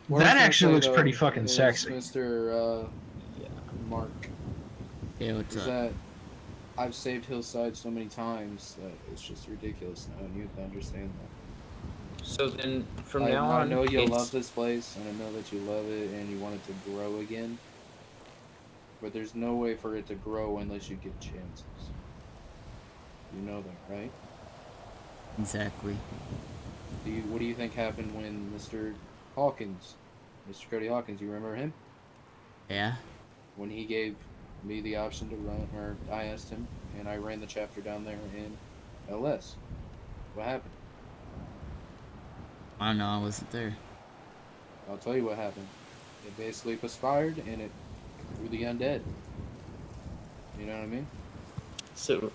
That actually looks pretty fucking sexy. Mr. Mark. Yeah, what's up? That I've saved Hillside so many times that it's just ridiculous now, and you have to understand that. So then, from now on, I know you love this place, and I know that you love it, and you want it to grow again. But there's no way for it to grow unless you give chances. You know that, right? Exactly. What do you think happened when Mr. Hawkins, Mr. Cody Hawkins, you remember him? Yeah. When he gave me the option to run, or I asked him, and I ran the chapter down there in LS. What happened? I don't know, I wasn't there. I'll tell you what happened. It basically conspired, and it threw the undead. You know what I mean? So,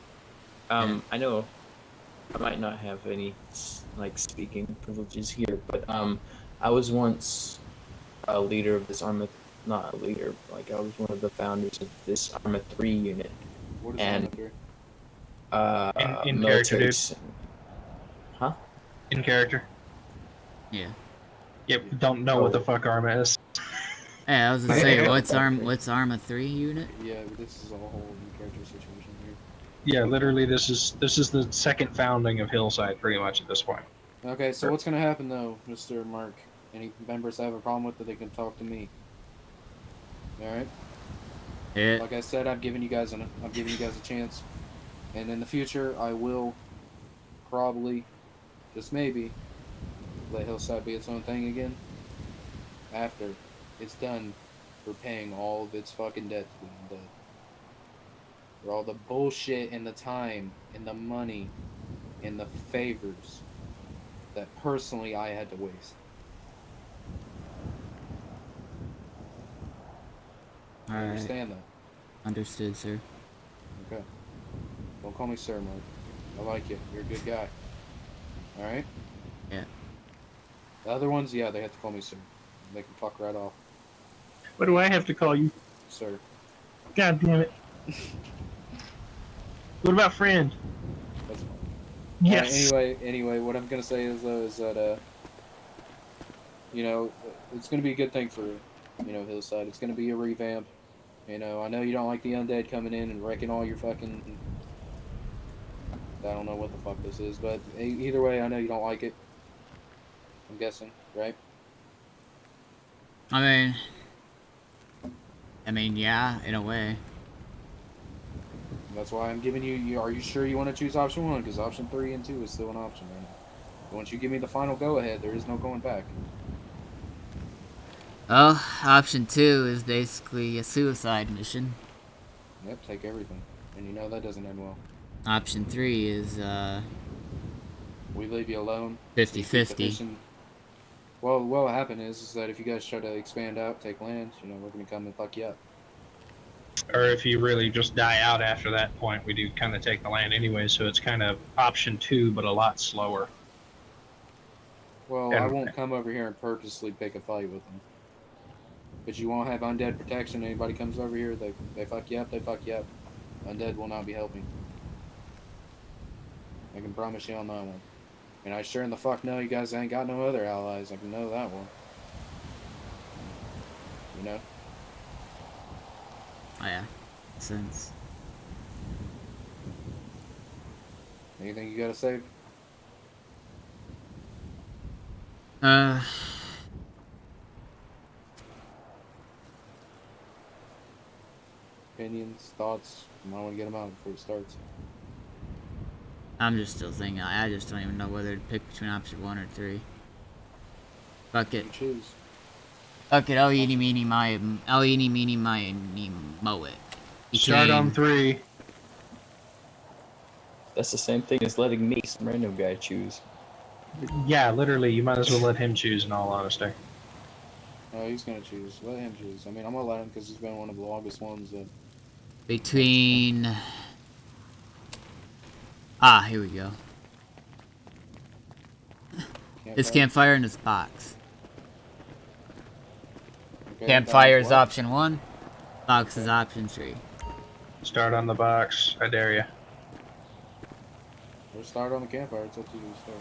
I know I might not have any, like, speaking privileges here, but, I was once a leader of this Arma, not a leader, like, I was one of the founders of this Arma 3 unit. What is And, Arma 3? In character, dude. Huh? In character. Yeah. Yep, don't know what the fuck Arma is. Hey, I was gonna say, what's Arma 3 unit? Yeah, but this is a whole new character situation here. Yeah, literally, this is the second founding of Hillside, pretty much at this point. Okay, so what's gonna happen though, Mr. Mark? Any members have a problem with it, they can talk to me. All right. Yeah. Like I said, I'm giving you guys a chance. And in the future, I will probably, just maybe, let Hillside be its own thing again. After it's done for paying all of its fucking debt to the undead. For all the bullshit and the time and the money and the favors that personally I had to waste. I Alright. understand that. Understood, sir. Okay. Don't call me sir, Mark. I like you. You're a good guy. Alright? Yeah. The other ones, yeah, they have to call me sir. They can fuck right off. What do I have to call you? Sir. God damn it. What about friend? That's fine. Yes. Anyway, what I'm gonna say is though is that you know, it's gonna be a good thing for, you know, Hillside. It's gonna be a revamp. You know, I know you don't like the undead coming in and wrecking all your fucking. I don't know what the fuck this is, but either way, I know you don't like it. I'm guessing, right? I mean, yeah, in a way. That's why I'm giving you. Are you sure you want to choose option 1? Because option 3 and 2 is still an option right now. Once you give me the final go-ahead, there is no going back. Well, option 2 is basically a suicide mission. Yep, take everything, and you know that doesn't end well. Option 3 is, We leave you alone. 50-50. Well, what will happen is that if you guys try to expand out, take land, you know, we're gonna come and fuck you up. Or if you really just die out after that point, we do kind of take the land anyway, so it's kind of option 2, but a lot slower. Well, And I won't come over here and purposely pick a fight with them. But you won't have undead protection. Anybody comes over here, they fuck you up, they fuck you up. Undead will not be helping. I can promise you on that one. And I sure in the fuck know you guys ain't got no other allies. I can know that one. You know? Oh yeah, makes sense. Anything you gotta say? Opinions, thoughts? You might want to get them out before it starts. I'm just still thinking. I just don't even know whether to pick between option 1 or 3. Fuck it. You choose. Fuck it. I'll eeny meeny miny mow it. start on 3. That's the same thing as letting me, some random guy, choose. Yeah, literally, you might as well let him choose, in all honesty. Oh, he's gonna choose. Let him choose. I mean, I'm gonna let him because he's been one of the longest ones. Between... here we go. This campfire in this box. Okay, Campfire is what? option 1. Box is option 3. Start on the box. I dare you. We'll start on the campfire. It's up to you to start.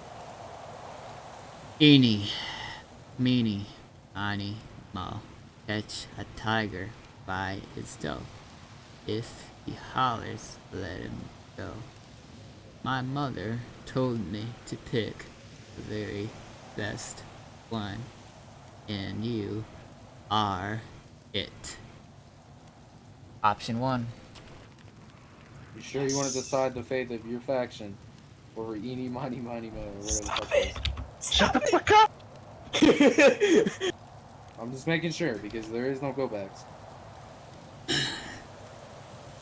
Eeny, meeny, miny, moe. Catch a tiger by its toe. If he hollers, let him go. My mother told me to pick the very best one, and you are it. Option 1. You sure you want to decide the fate of your faction over eeny, miny, miny, mo, or whatever the fuck it is? Shut the fuck up! I'm just making sure because there is no go backs.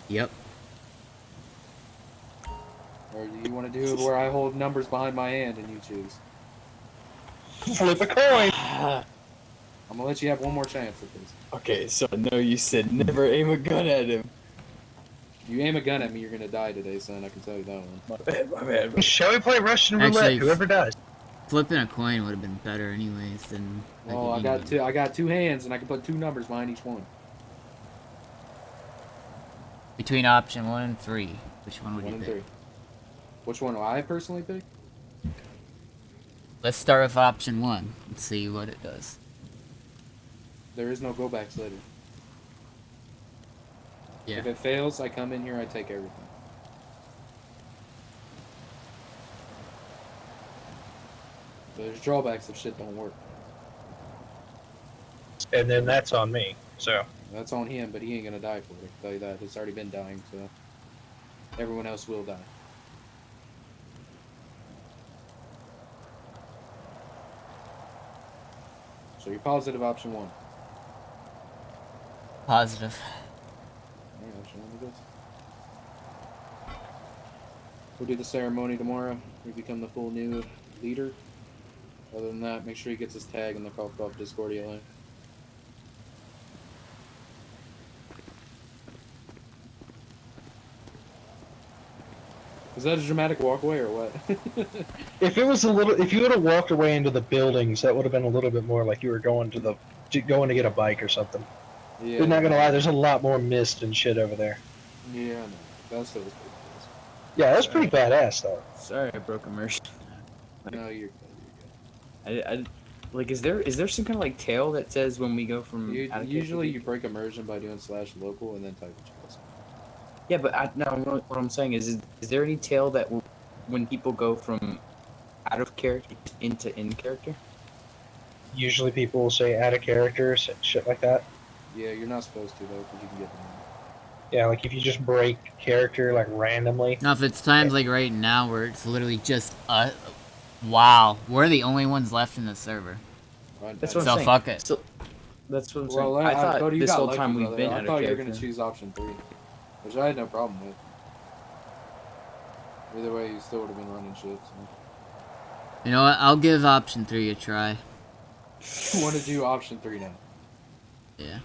Yep. Or do you want to do it where I hold numbers behind my hand and you choose? Flip a coin! I'm gonna let you have one more chance at this. Okay, so I know you said never aim a gun at him. You aim a gun at me, you're gonna die today, son. I can tell you that one. My bad, my bad. Shall we play Russian roulette? Actually, Whoever does. Flipping a coin would have been better anyways than... Well, I got two hands and I can put 2 numbers behind each one. Between option 1 and 3, which one would 1 you and pick? 3. Which one do I personally pick? Let's start with option 1 and see what it does. There is no go backs later. Yeah. If it fails, I come in here, I take everything. There's drawbacks if shit don't work. And then that's on me, so. That's on him, but he ain't gonna die for it. I can tell you that. It's already been dying, so. Everyone else will die. So you're positive option 1. Positive. Alright, option 1 it is. We'll do the ceremony tomorrow. We become the full new leader. Other than that, make sure he gets his tag in the Cough Discordia link. Is that a dramatic walkway or what? If it was a little, if you would have walked away into the buildings, that would have been a little bit more like you were going to get a bike or something. Yeah. But not gonna lie, there's a lot more mist and shit over there. Yeah, I know. That's what it was. Yeah, that's pretty badass though. Sorry, I broke immersion. No, you're I like, is there some kind of like tail that says when we go from good. out of Usually character you break immersion by doing /local and then type what you listen. Yeah, but no, what I'm saying is there any tail that when people go from out of character into in character? Usually people will say out of character, shit like that. Yeah, you're not supposed to though, because you can get them. Yeah, like if you just break character like randomly. Now, if it's times like right now where it's literally just wow, we're the only ones left in the server. That's what I'm So saying. fuck it. So, that's what I'm saying. Well, I thought Cody, you this got whole lucky, time we've brother. been I out of thought you were character. gonna choose option 3, which I had no problem with. Either way, you still would have been running shit. So. You know what? I'll give option 3 a try. You want to do option 3 now? Yeah.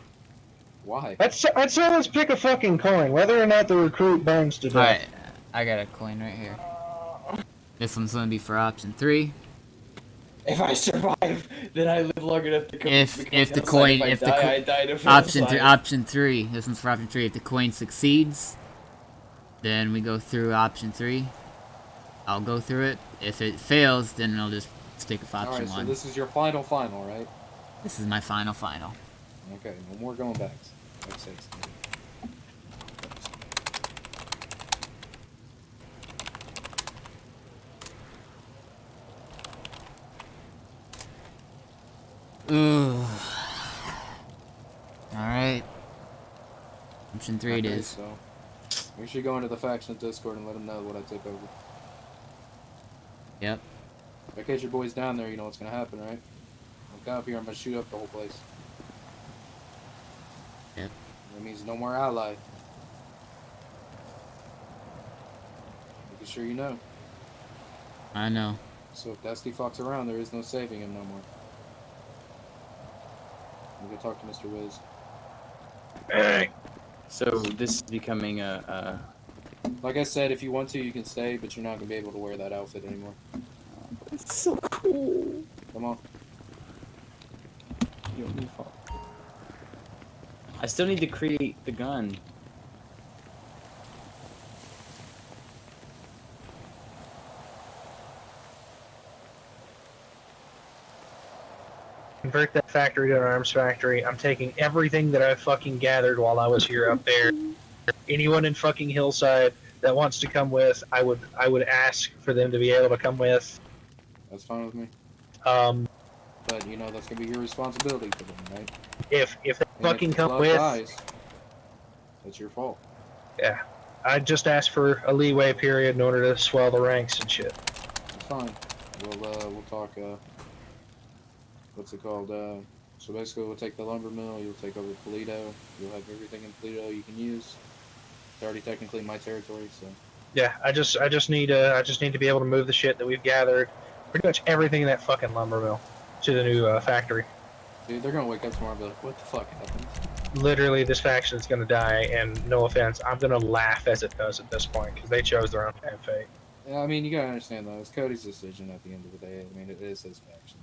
Why? I'd say let's pick a fucking coin, whether or not the recruit burns to death. Alright, I got a coin right here. This one's gonna be for option 3. If I survive, then I live long enough to come. If the coin, I die to option 3. This one's for option 3. If the coin succeeds, then we go through option 3. I'll go through it. If it fails, then I'll just stick with option Alright, 1. so this is your final, right? This is my final. Okay, no more going backs. Like six. Ooh. Alright. Option 3 it is. So, make sure you go into the faction Discord and let them know what I took over. Yep. In case your boy's down there, you know what's gonna happen, right? I'll come up here, I'm gonna shoot up the whole place. Yep. That means no more ally. Making sure you know. I know. So if Dusty fucks around, there is no saving him no more. We can talk to Mr. Wiz. So this is becoming a. Like I said, if you want to, you can stay, but you're not gonna be able to wear that outfit anymore. It's so cool. Come on. You don't need fall. I still need to create the gun. Convert that factory to an arms factory. I'm taking everything that I fucking gathered while I was here up there. Anyone in fucking Hillside that wants to come with, I would ask for them to be able to come with. That's fine with me. But you know that's gonna be your responsibility for them, right? if they And fucking if come Club with, dies, that's your fault. yeah, I just ask for a leeway period in order to swell the ranks and shit. It's fine. We'll talk. What's it called? So basically, we'll take the lumber mill. You'll take over Toledo. You'll have everything in Toledo you can use. It's already technically my territory, so. Yeah, I just need to be able to move the shit that we've gathered, pretty much everything in that fucking lumber mill, to the new factory. Dude, they're gonna wake up tomorrow and be like, "What the fuck happened?" Literally, this faction is gonna die, and no offense, I'm gonna laugh as it does at this point because they chose their own damn fate. Yeah, I mean, you gotta understand though. It's Cody's decision at the end of the day. I mean, it is his faction.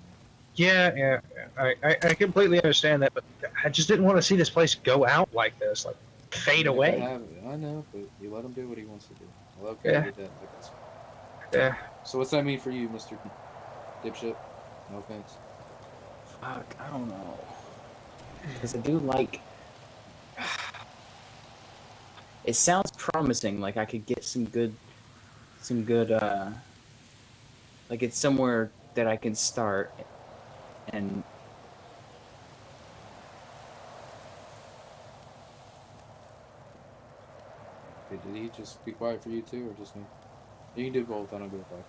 Yeah, I completely understand that, but I just didn't want to see this place go out like this, like fade If away. they have it, I know, but you let him do what he wants to do. I love Cody Yeah. to death, like that's Yeah. So what's that mean for you, Mr. Dipshit? No offense. Fuck, I don't know. Because I do like. It sounds promising. Like I could get some good. Like it's somewhere that I can start, and. Wait, did he just be quiet for you too, or just me? You can do both. I don't give a fuck.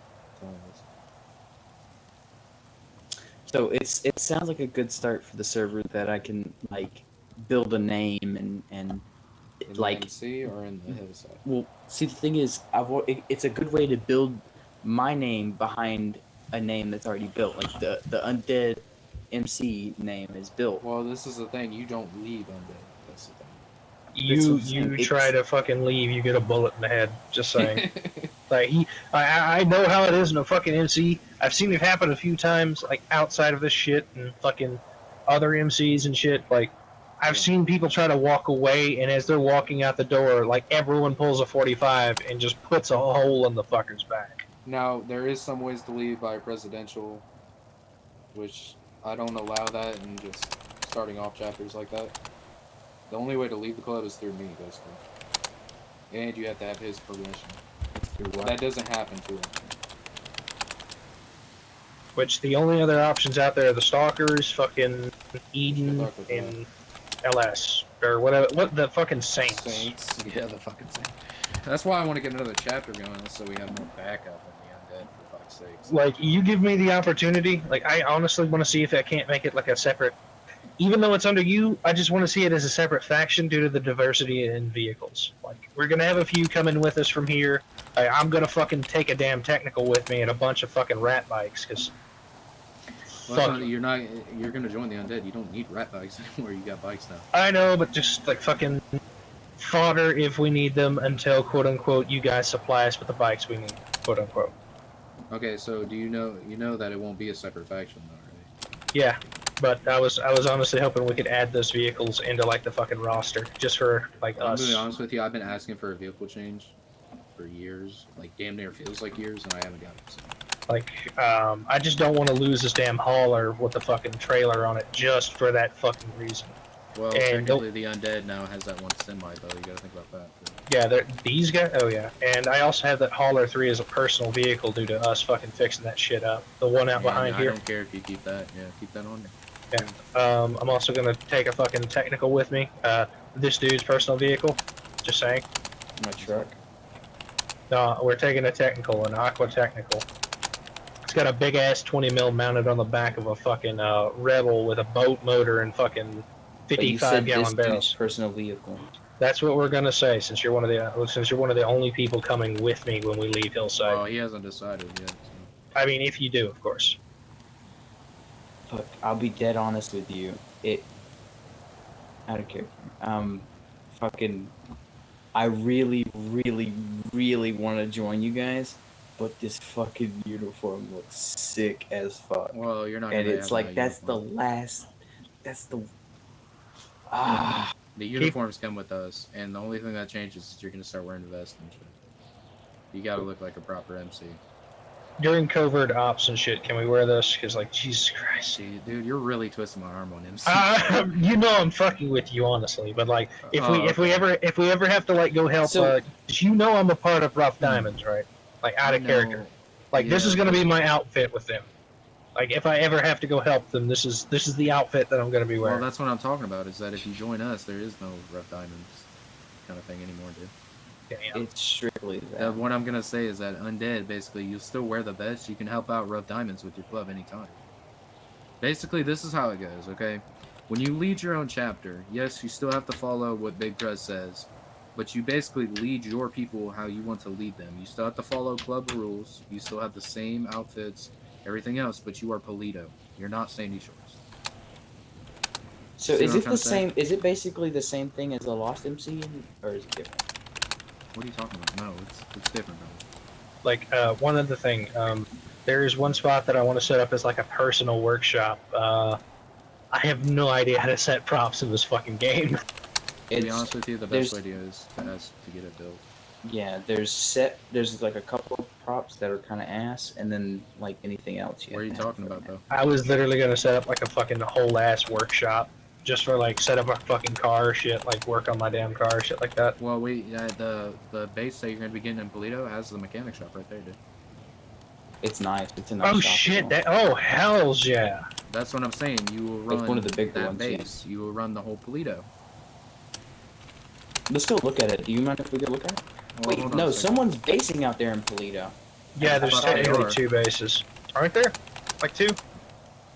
So it sounds like a good start for the server that I can like build a name and In like the MC or in the hillside? well see the thing is it's a good way to build my name behind a name that's already built. Like the undead MC name is built. Well, this is the thing. You don't leave undead. That's the thing. You try to fucking leave, you get a bullet in the head. Just saying. Like I know how it is in a fucking MC. I've seen it happen a few times, like outside of this shit and fucking other MCs and shit. Like I've seen people try to walk away, and as they're walking out the door, like everyone pulls a 45 and just puts a hole in the fucker's back. Now, there is some ways to leave by presidential, which I don't allow that in just starting off chapters like that. The only way to leave the club is through me, basically. And you have to have his permission. That doesn't happen too often. Which the only other options out there are the Stalkers, fucking Eden, and LS or whatever. What the fucking Saints? Saints, yeah, the fucking Saints. That's why I want to get another chapter going, so we have more backup in the undead, for fuck's sakes. Like, you give me the opportunity. Like, I honestly want to see if I can't make it like a separate. Even though it's under you, I just want to see it as a separate faction due to the diversity in vehicles. Like, we're gonna have a few coming with us from here. I'm gonna fucking take a damn technical with me and a bunch of fucking rat bikes, because. Well, you're gonna join the undead. You don't need rat bikes anymore. You got bikes now. I know, but just like fucking fodder if we need them until quote unquote you guys supply us with the bikes we need, quote unquote. Okay, so do you know that it won't be a separate faction though, right? Yeah, but I was honestly hoping we could add those vehicles into like the fucking roster just for like us. I'm gonna be honest with you. I've been asking for a vehicle change for years, like damn near feels like years, and I haven't got it. So. Like, I just don't want to lose this damn hauler with the fucking trailer on it just for that fucking reason. Well, and technically the undead now has that one semi, though. You gotta think about that. Yeah, these guys. Oh yeah, and I also have that hauler 3 as a personal vehicle due to us fucking fixing that shit up. The one out behind here. I don't care if you keep that. Yeah, keep that on. Yeah. I'm also gonna take a fucking technical with me. This dude's personal vehicle. Just saying. My truck. No, we're taking a technical, an aqua technical. It's got a big ass 20 mil mounted on the back of a fucking Rebel with a boat motor and fucking 55-gallon barrels. Personal vehicle. That's what we're gonna say, since you're one of the only people coming with me when we leave Hillside. Oh, he hasn't decided yet. So. I mean, if you do, of course. Look, I'll be dead honest with you. Out of character. Fucking. I really, really, really want to join you guys. But this fucking uniform looks sick as fuck. Well, you're not. And it's like that's uniform. The last. That's the. The uniforms come with us, and the only thing that changes is you're gonna start wearing the vest and shit. You gotta look like a proper MC. During covert ops and shit, can we wear this? Because like, Jesus Christ. See, dude, you're really twisting my arm on MC. You know I'm fucking with you, honestly. But like, if we ever have to like go help, you know I'm a part of Rough Diamonds, right? Like out of character. Like this is gonna be my outfit with them. Like if I ever have to go help them, this is the outfit that I'm gonna be wearing. Well, that's what I'm talking about. Is that if you join us, there is no Rough Diamonds kind of thing anymore, dude. Yeah. It's strictly that. What I'm gonna say is that undead, basically, you'll still wear the vest. You can help out Rough Diamonds with your club anytime. Basically, this is how it goes. Okay, when you lead your own chapter, yes, you still have to follow what Big Press says. But you basically lead your people how you want to lead them. You still have to follow club rules. You still have the same outfits, everything else, but you are Polito. You're not Sandy Shores. So is it the same? Is it basically the same thing as a Lost MC, or is it different? What are you talking about? No, it's different, though. Like, one other thing. There is one spot that I want to set up as like a personal workshop. I have no idea how to set props in this fucking game. To be honest with you, the best way to is to get it built. Yeah, there's like a couple of props that are kind of ass, and then like anything else. What are you talking about, though? I was literally gonna set up like a fucking whole ass workshop just for like set up a fucking car shit, like work on my damn car shit like that. Well, the base that you're gonna be getting in Polito has the mechanic shop right there, dude. It's nice. It's a nice. Oh shit! Hells yeah! That's what I'm saying. You will run one of the big that ones, base. Yeah. You will run the whole Polito. Let's go look at it. Do you mind if we go look at it? Well, Wait, hold on no, a second. someone's basing out there in Polito. Yeah, there's Fuck they technically are. 2 bases. Aren't there? Like 2?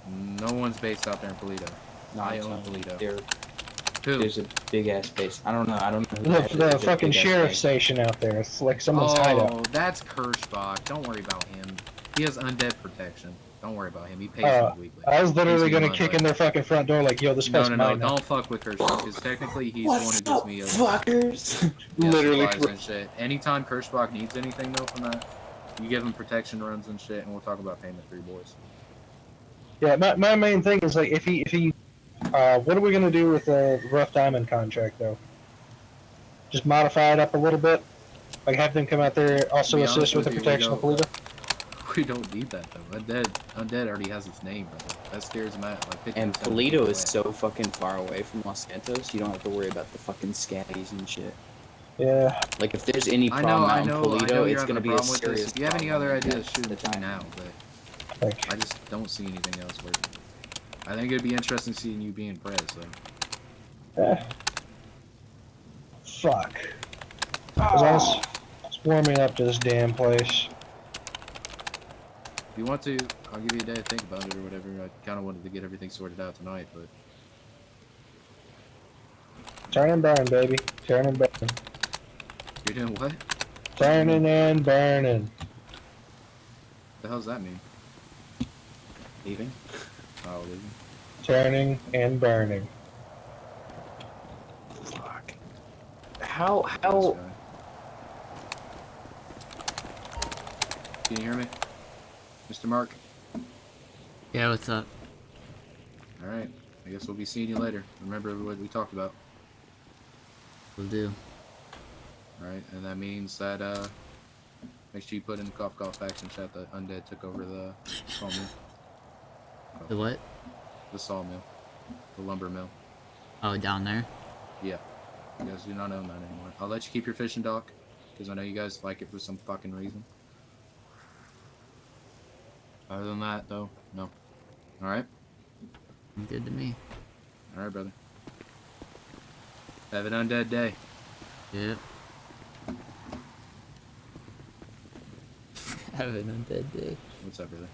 No one's based out there in Polito. No, I I'm own telling you, Polito. there's a big ass base. I don't know. I don't know. Who The, has it. the There's a fucking big-ass sheriff base. station out there. It's like someone's Oh, hideout. that's Kirschbach. Don't worry about him. He has undead protection. Don't worry about him. He pays me weekly. I was literally Pays me gonna monthly. kick in their fucking front door like, yo, this No, place no, mine no. now. Don't fuck with Kirschbach, because technically he's the one who What's gives up, me fuckers? Literally. supplies and shit. Anytime Kirschbach needs anything though from that, you give him protection runs and shit, and we'll talk about payment for you boys. Yeah, my main thing is like if he what are we gonna do with the rough diamond contract though? Just modify it up a little bit, like have them come out there also be assist honest with the with you, we protection of Polito. We don't need that though. Undead already has its name, brother. That scares him out. Like 50% And of the Polito people is away. so fucking far away from Los Santos, you don't have to worry about the fucking scatties and shit. Yeah, Like, if there's any I problem out in know Polito, you're it's having gonna a be a problem with this. serious If you have any problem. other ideas, That's shoot the them to me time. now. But like I just don't see anything else working. I think it'd be interesting seeing you being prez. So. fuck. 'Cause I was warming up to this damn place. If you want to, I'll give you a day to think about it or whatever. I kind of wanted to get everything sorted out tonight, but Turn and burn, baby. Turn and burn. you're doing what? Turning and burning. The hell's that mean? Leaving? Oh, leaving. Turning and burning. Fuck. How? This How? guy. Can you hear me, Mr. Mark? Yeah, what's up? All right. I guess we'll be seeing you later. Remember what we talked about. Will do. All right, and that means that make sure you put in the cough faction chat that Undead took over the sawmill. The what? The sawmill, the lumber mill. Oh, down there? Yeah, you guys do not own that anymore. I'll let you keep your fishing dock because I know you guys like it for some fucking reason. Other than that, though, no. All right. Good to me. All right, brother. Have an undead day. Yep. Have an undead day. What's up, brother?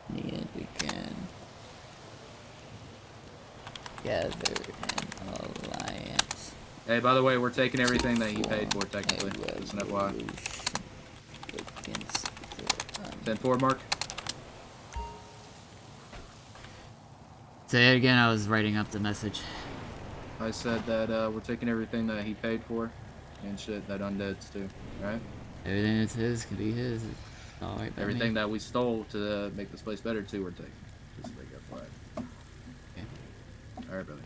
In the end, we can gather an alliance. Hey, by the way, we're taking everything that he paid for, technically. Just an FYI. Against the 10-4, Mark? Say it again, I was writing up the message. I said that we're taking everything that he paid for and shit that Undead's do, alright? Everything that's his can be his. It's alright by Everything me. that we stole to make this place better, too, we're taking. Just to make that flag. Okay. Alright, brother.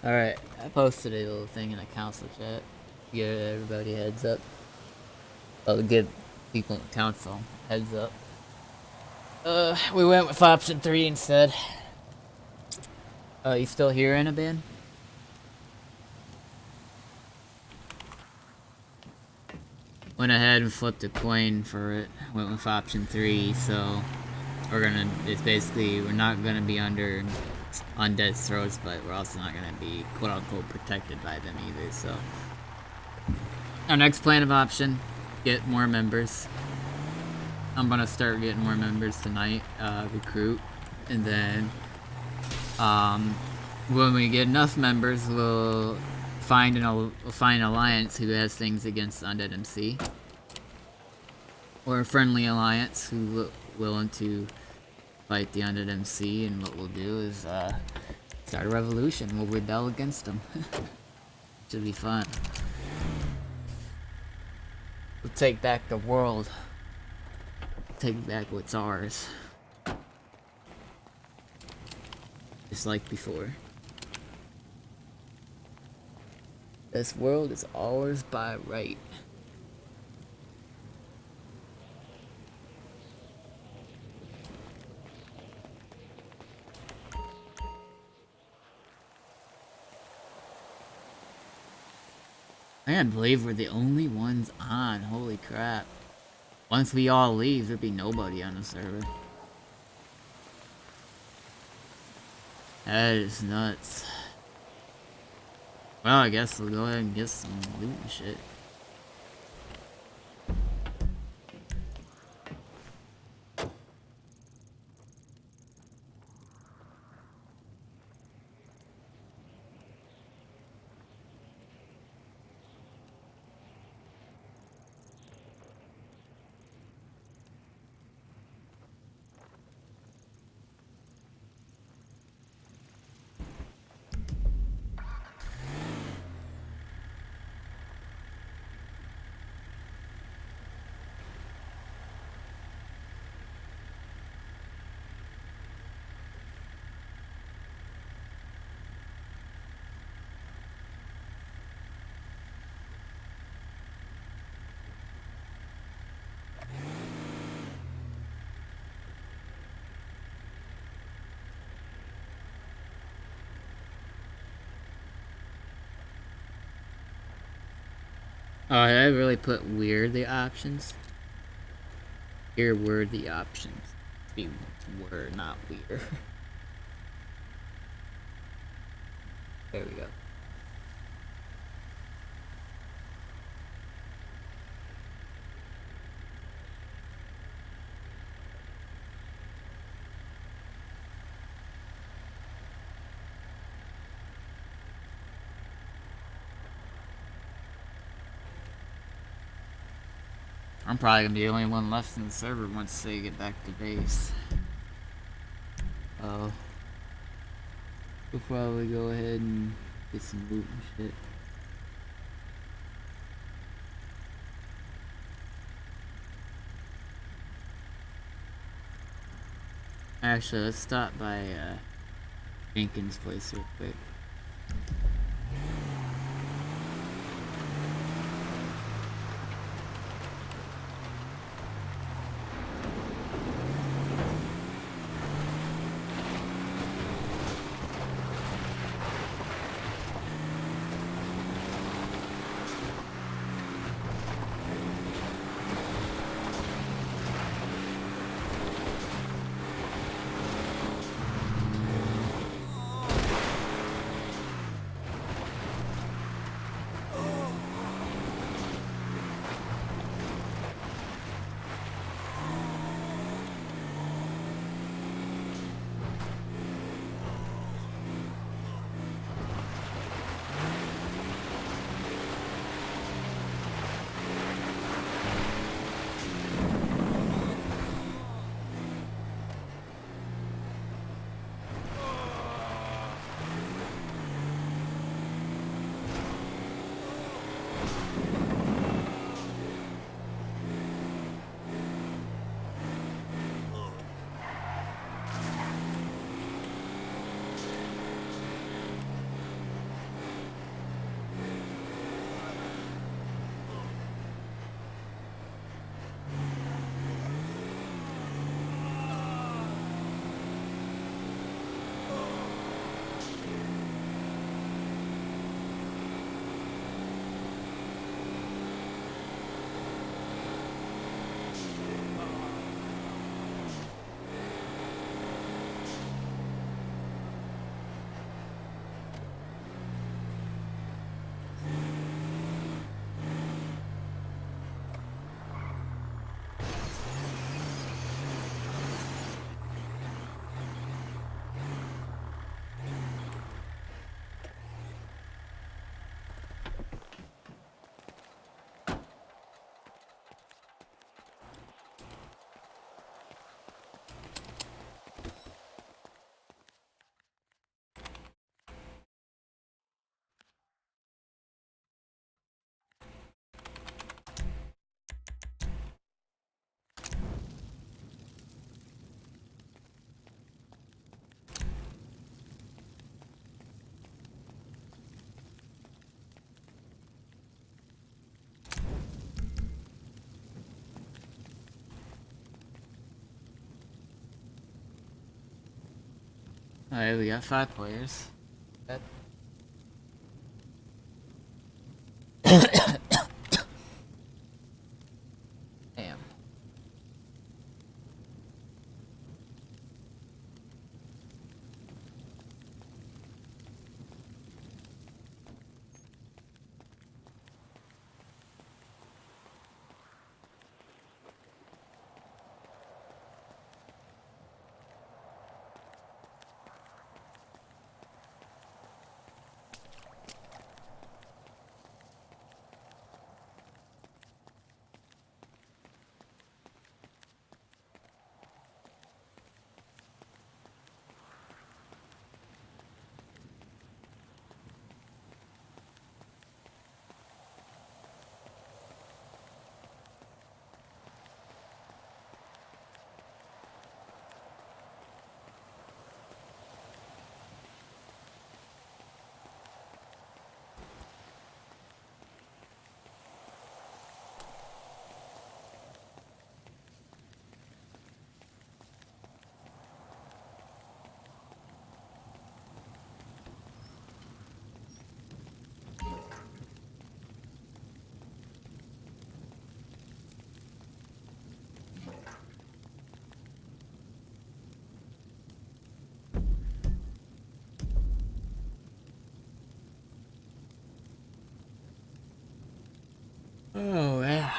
Alright, I posted a little thing in the council chat. Give everybody a heads up. I'll give people in council heads up. We went with option 3 instead. You still here, Anaban? Went ahead and flipped a coin for it. Went with option 3, so it's basically, we're not gonna be under Undead's throats, but we're also not gonna be quote unquote protected by them either, so. Our next plan of option, get more members. I'm gonna start getting more members tonight, recruit, and then, when we get enough members, we'll find an alliance who has things against Undead MC, or a friendly alliance who willing to fight the Undead MC. And what we'll do is start a revolution. We'll rebel against them. Should be fun. We'll take back the world. Take back what's ours. Just like before. This world is ours by right. I can't believe we're the only ones on. Holy crap. Once we all leave, there'd be nobody on the server. That is nuts. Well, I guess we'll go ahead and get some loot and shit. Oh, I really put weird the options. Here were the options. Be were, not weird. There we go. I'm probably gonna be the only one left in the server once they get back to base. Oh. We'll probably go ahead and get some loot and shit. Actually, let's stop by Jenkins' place real quick. Alright, we got 5 players. That- Damn. Oh, yeah.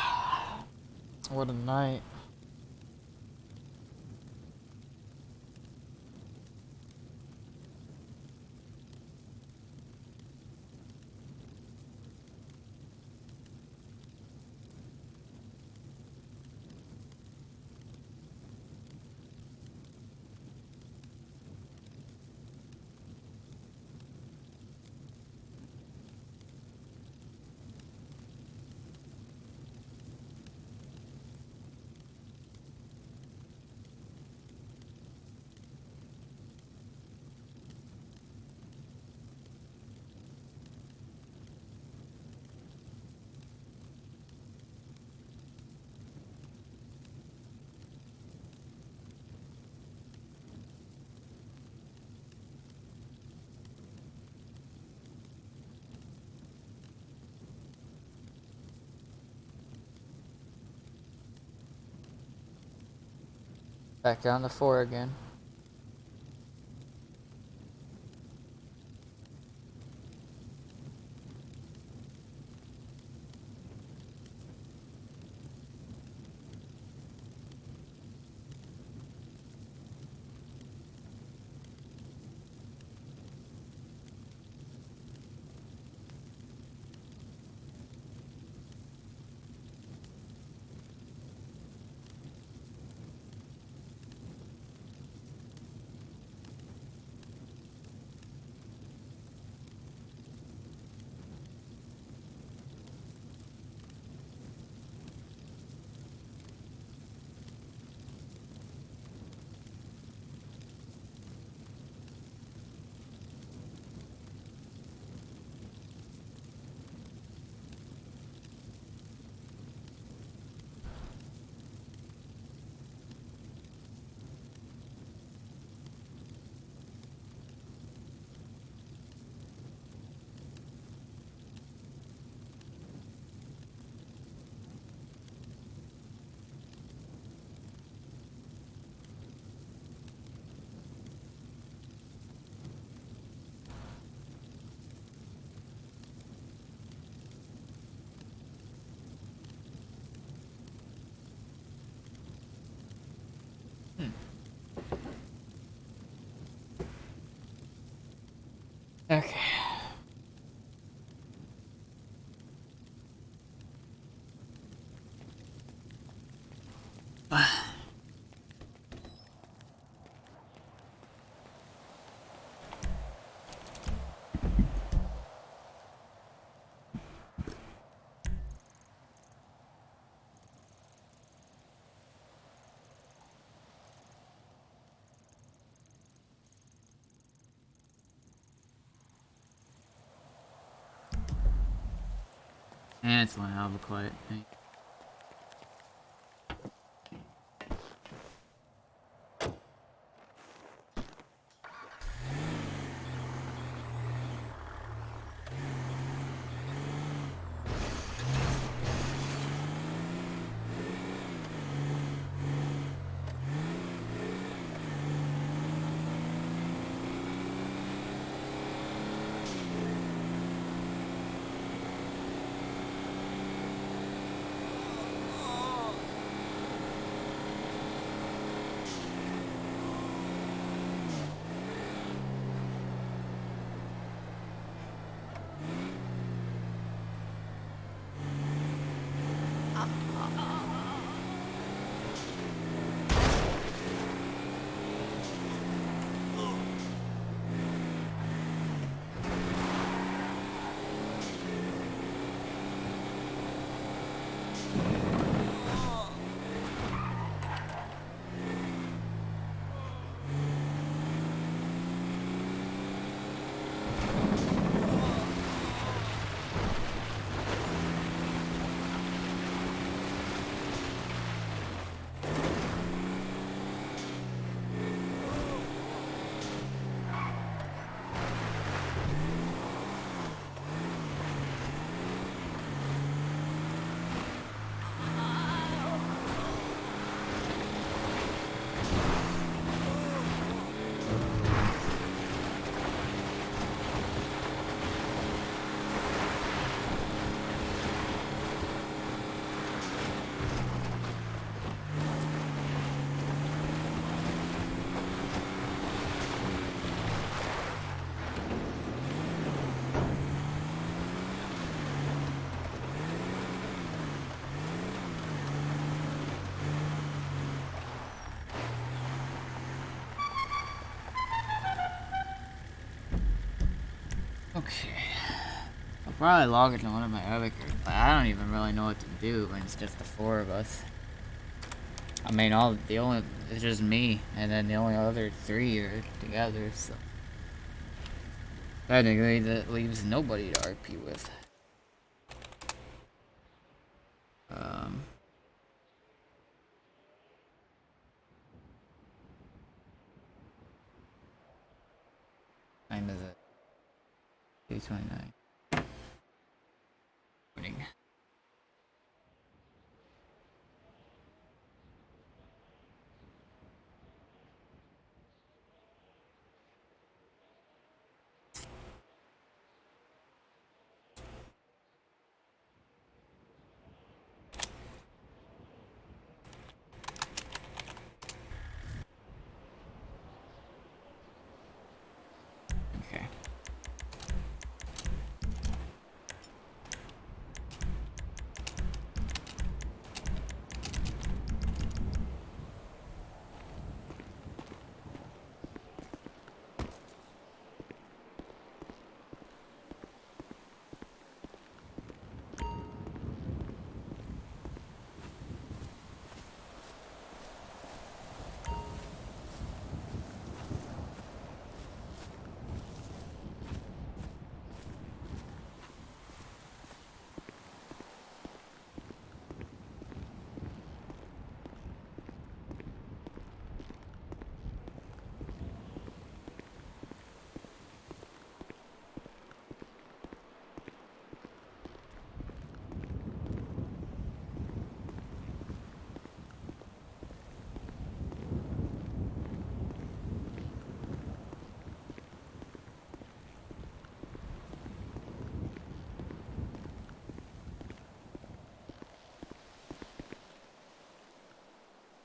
What a night. Back down to 4 again. Okay. And it's one hell of a quiet thing. Okay. I'll probably log into one of my other groups, but I don't even really know what to do when it's just the 4 of us. I mean, it's just me, and then the only other 3 are together, so. Technically, that leaves nobody to RP with. Time is it? 2:29. Morning. Okay.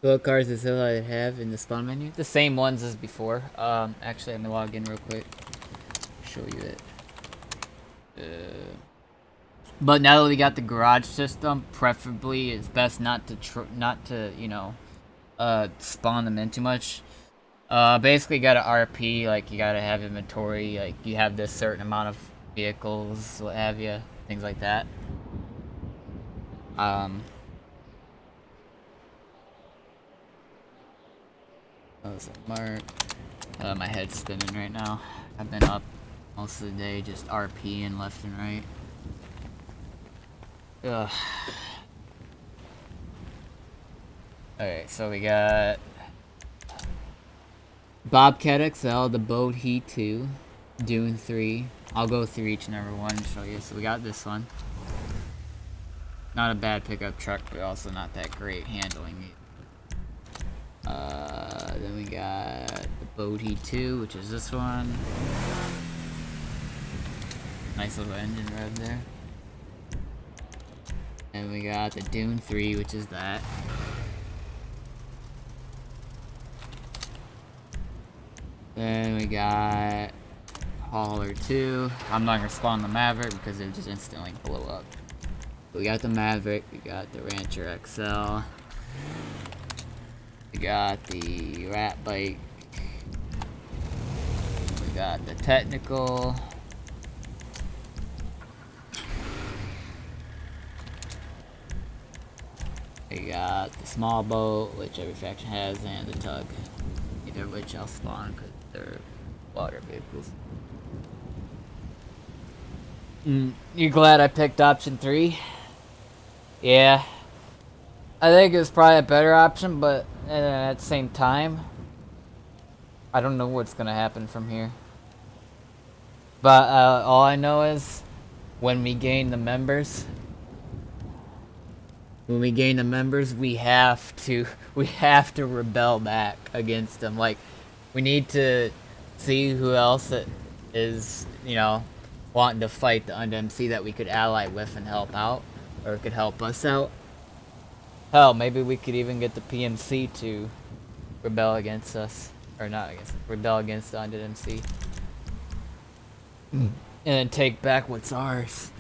What cards does I have in the spawn menu? The same ones as before. Actually, I'm gonna log in real quick. Show you it. But now that we got the garage system, preferably it's best not to spawn them in too much. Basically, you gotta RP, like you gotta have inventory, like you have this certain amount of vehicles, what have you, things like that. That was a mark. My head's spinning right now. I've been up most of the day just RPing left and right. Ugh. Alright, so we got Bobcat XL, the Boat Heat 2, Dune 3. I'll go through each and every one and show you. So we got this one. Not a bad pickup truck, but also not that great handling it. Then we got the Boat Heat 2, which is this one. Nice little engine rev there. And we got the Dune 3, which is that. Then we got Hauler 2. I'm not gonna spawn the Maverick because it just instantly blow up. We got the Maverick, we got the Rancher XL. We got the Rat Bike. We got the Technical. We got the Small Boat, which every faction has, and the Tug. Either of which I'll spawn because they're water vehicles. You glad I picked option 3? Yeah. I think it was probably a better option, but at the same time, I don't know what's gonna happen from here. But all I know is, when we gain the members, we have to rebel back against them. Like, we need to see who else is, wanting to fight the UndMC that we could ally with and help out, or could help us out. Hell, maybe we could even get the PMC to rebel against us. Or not against us, rebel against the UndMC. And then take back what's ours.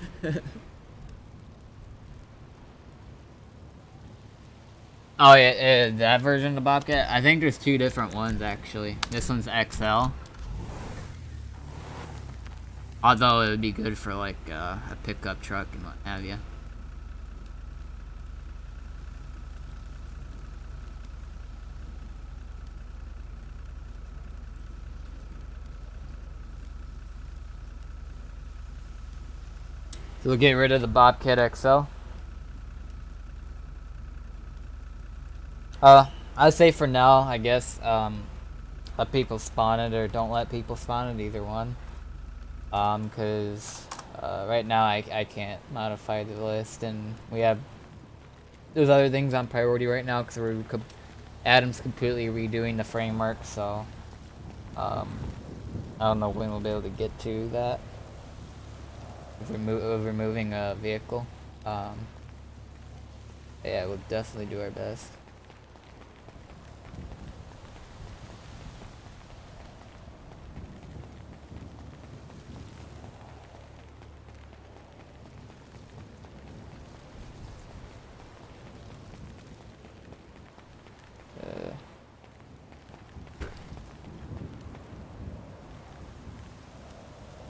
Oh yeah, that version of the Bobcat? I think there's 2 different ones actually. This one's XL. Although it would be good for like a pickup truck and what have you. So we'll get rid of the Bobcat XL. I'd say for now, I guess, let people spawn it or don't let people spawn it, either one. Cause right now I can't modify the list, and there's other things on priority right now because Adam's completely redoing the framework, so I don't know when we'll be able to get to that of removing a vehicle. Yeah, we'll definitely do our best.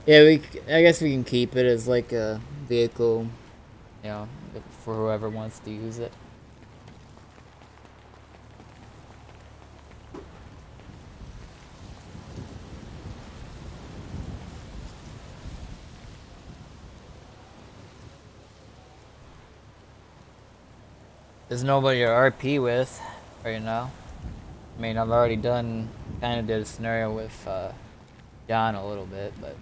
Yeah, I guess we can keep it as like a vehicle, you know, for whoever wants to use it. There's nobody to RP with right now. I mean, I've already kind of did a scenario with John a little bit, but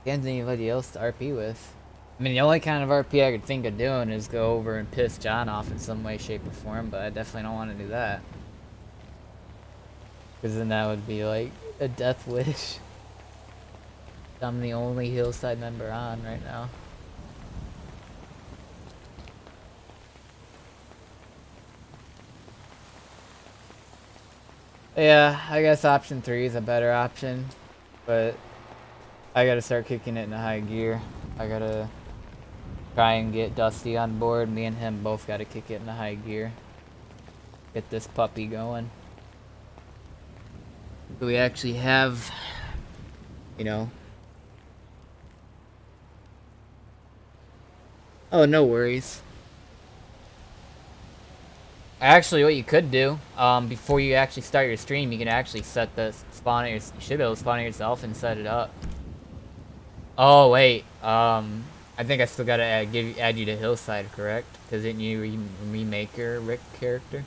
can't anybody else to RP with. I mean, the only kind of RP I could think of doing is go over and piss John off in some way, shape, or form, but I definitely don't want to do that. Because then that would be like a death wish. I'm the only Hillside member on right now. Yeah, I guess option 3 is a better option, but I gotta start kicking it into high gear. I gotta try and get Dusty on board. Me and him both gotta kick it into high gear. Get this puppy going. So we actually have, you know. Oh, no worries. Actually, what you could do, before you actually start your stream, you can actually set the spawn you should be able to spawn it yourself and set it up. Oh wait, I think I still gotta add you to Hillside, correct? Because didn't you remake your Rick character?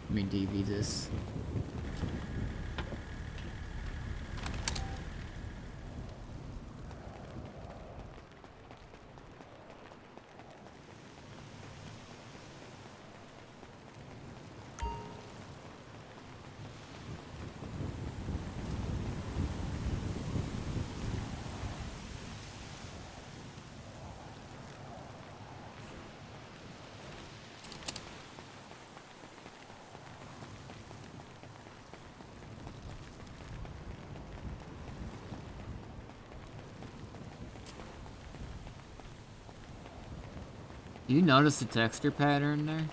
Let me DB this. Do you notice the texture pattern there?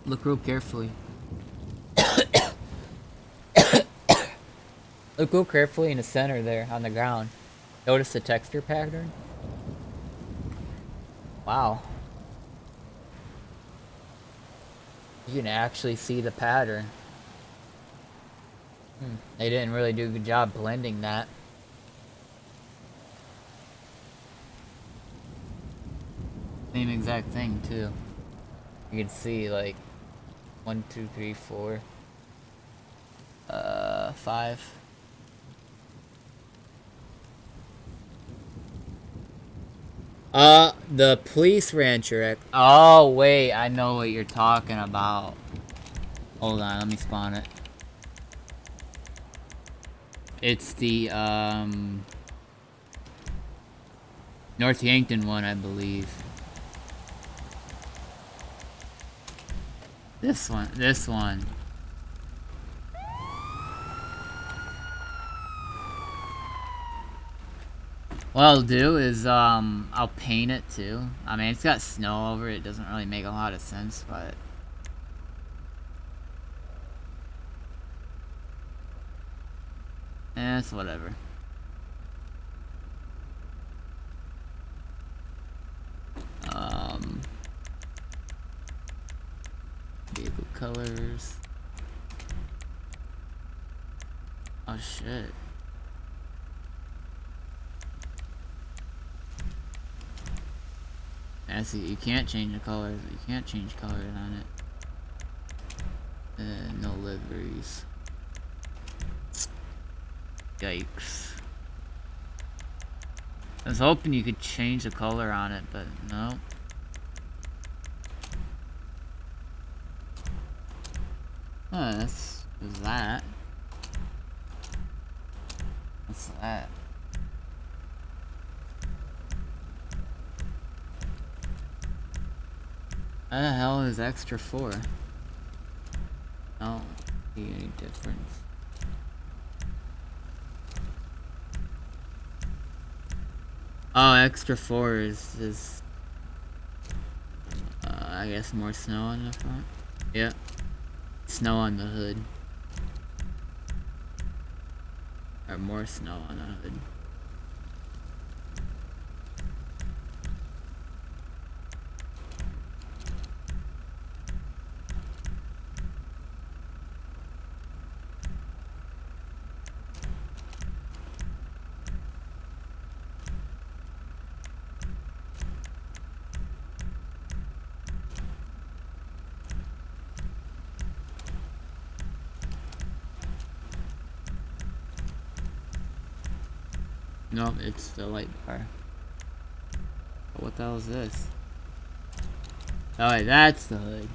Look real carefully. Look real carefully in the center there on the ground. Notice the texture pattern? Wow. You can actually see the pattern. They didn't really do a good job blending that. Same exact thing too. You can see like 1, 2, 3, 4, 5. The police rancher. Oh wait, I know what you're talking about. Hold on, let me spawn it. It's the North Yankton one, I believe. This one. What I'll do is, I'll paint it too. I mean, it's got snow over it. It doesn't really make a lot of sense, but... eh, it's whatever. Vehicle colors. Oh shit. I see, you can't change the colors. You can't change colors on it. No liveries. Yikes. I was hoping you could change the color on it, but no. Oh, that's that. What's that? What the hell is extra 4? I don't see any difference. Oh, extra 4 is I guess more snow on the front. Yep. Snow on the hood. Or more snow on the hood. No, it's the light bar. But what the hell is this? Oh wait, that's the hood.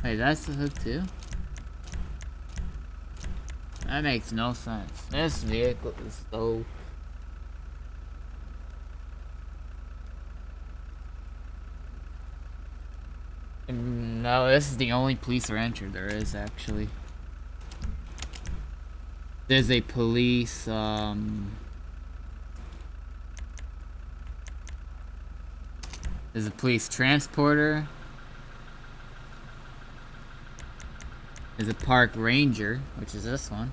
Hey, that's the hood too? That makes no sense. This vehicle is so... no, this is the only police rancher there is, actually. There's a police, there's a police transporter. There's a park ranger, which is this one.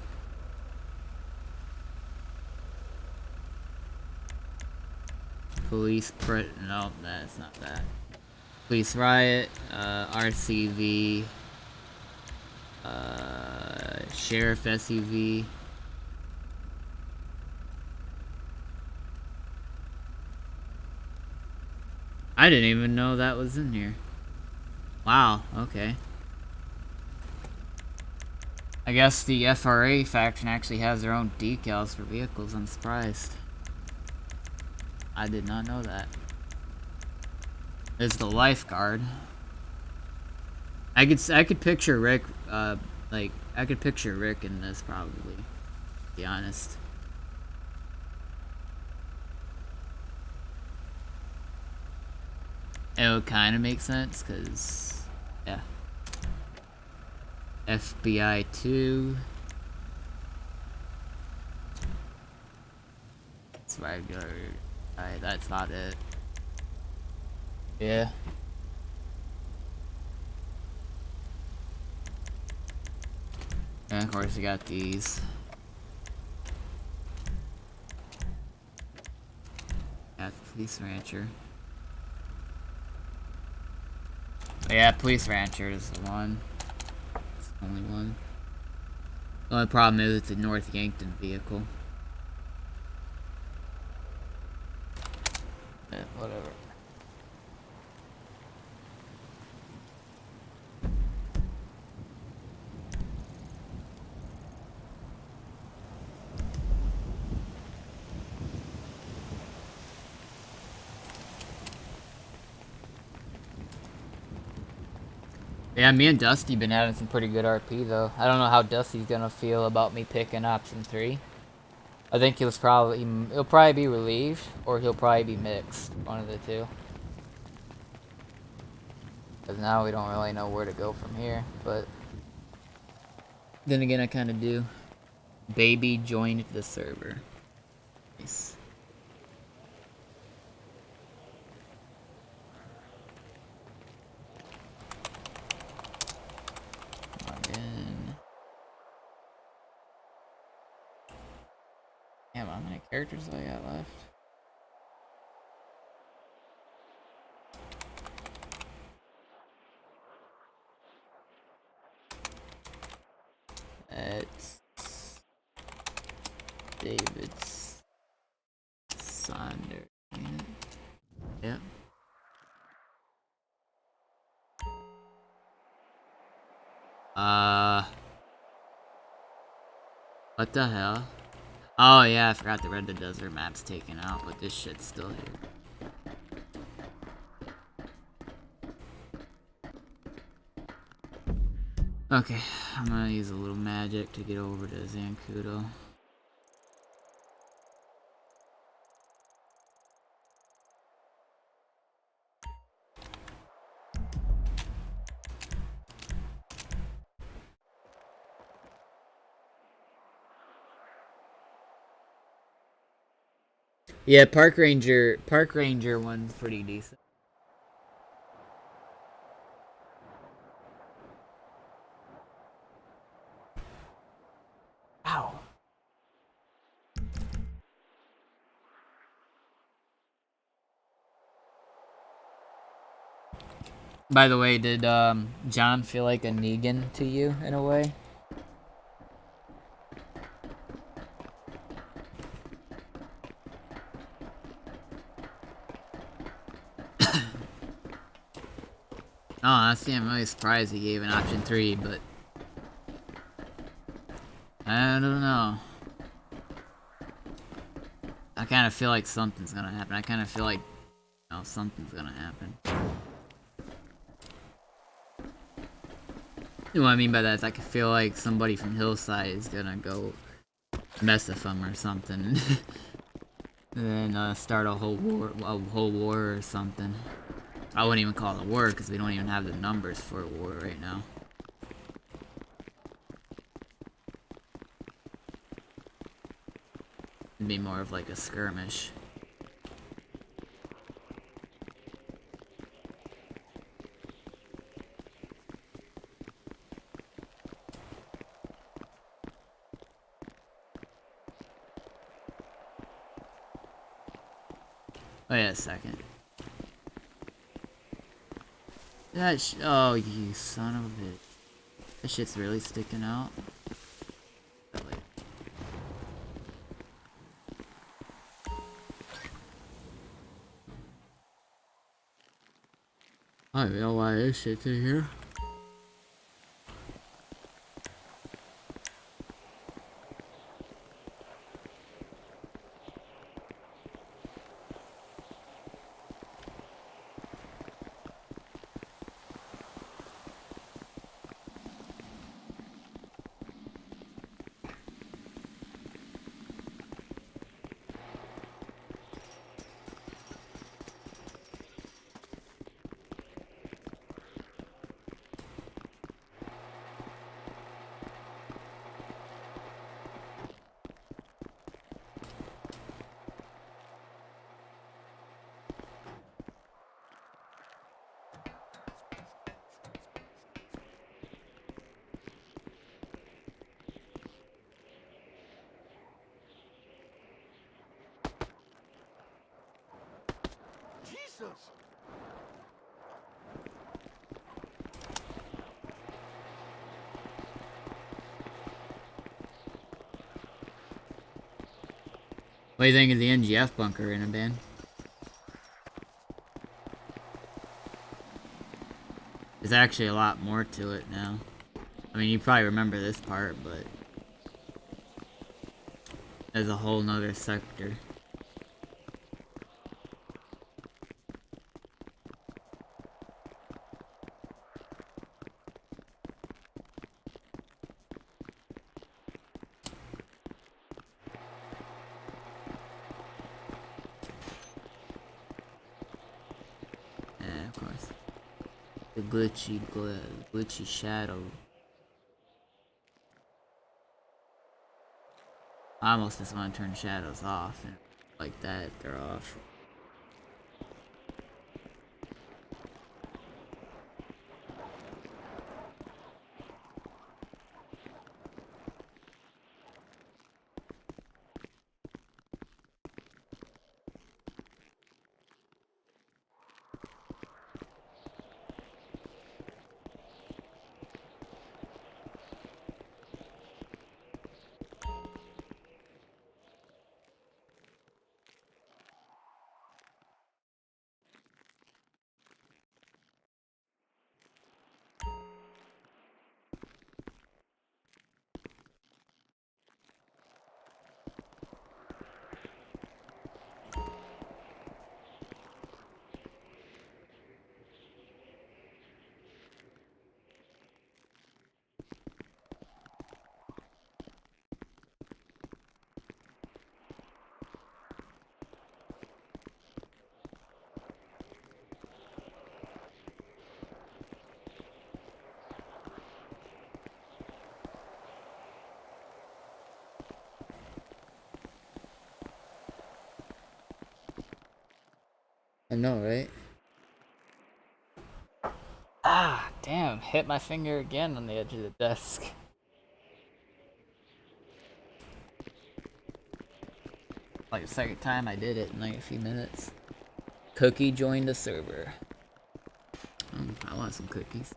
No, that's not that. Police riot, RCV, sheriff SUV. I didn't even know that was in here. Wow, okay. I guess the FRA faction actually has their own decals for vehicles. I'm surprised. I did not know that. There's the lifeguard. I could picture Rick, like, I could picture Rick in this probably, to be honest. It would kind of make sense, cause, yeah. FBI 2. It's regular. Alright, that's not it. Yeah. And of course, we got these. Got the police rancher. Oh, yeah, police rancher is the one. It's the only one. The only problem is it's a North Yankton vehicle. Yeah, whatever. Yeah, me and Dusty been having some pretty good RP though. I don't know how Dusty's gonna feel about me picking option 3. I think he'll probably be relieved, or he'll probably be mixed. One of the two. Because now we don't really know where to go from here, but... Then again, I kind of do. Baby joined the server. Nice. Login. Damn, how many characters do I got left? It's David's Sonder. Yep. What the hell? Oh yeah, I forgot the Red Dead Desert map's taken out, but this shit's still here. Okay, I'm gonna use a little magic to get over to Zancudo. Yeah, Park Ranger one's pretty decent. Ow. By the way, did John feel like a Negan to you in a way? Oh, honestly, I'm really surprised he gave an option 3, but I don't know. I kind of feel like something's gonna happen. I kind of feel like, you know, something's gonna happen. You know what I mean by that is I can feel like somebody from Hillside is gonna go mess with him or something. And then start a whole war or something. I wouldn't even call it a war because we don't even have the numbers for a war right now. It'd be more of like a skirmish. Wait a second. Oh, you son of a bitch. That shit's really sticking out. I don't know why this shit's in here. What do you think of the NGF bunker in a band? There's actually a lot more to it now. I mean, you probably remember this part, but there's a whole nother sector. Yeah, of course. The glitchy shadow. I almost just want to turn shadows off and like that. They're off. I know, right? Ah, damn, hit my finger again on the edge of the desk. Like the second time I did it in like a few minutes. Cookie joined the server. I want some cookies.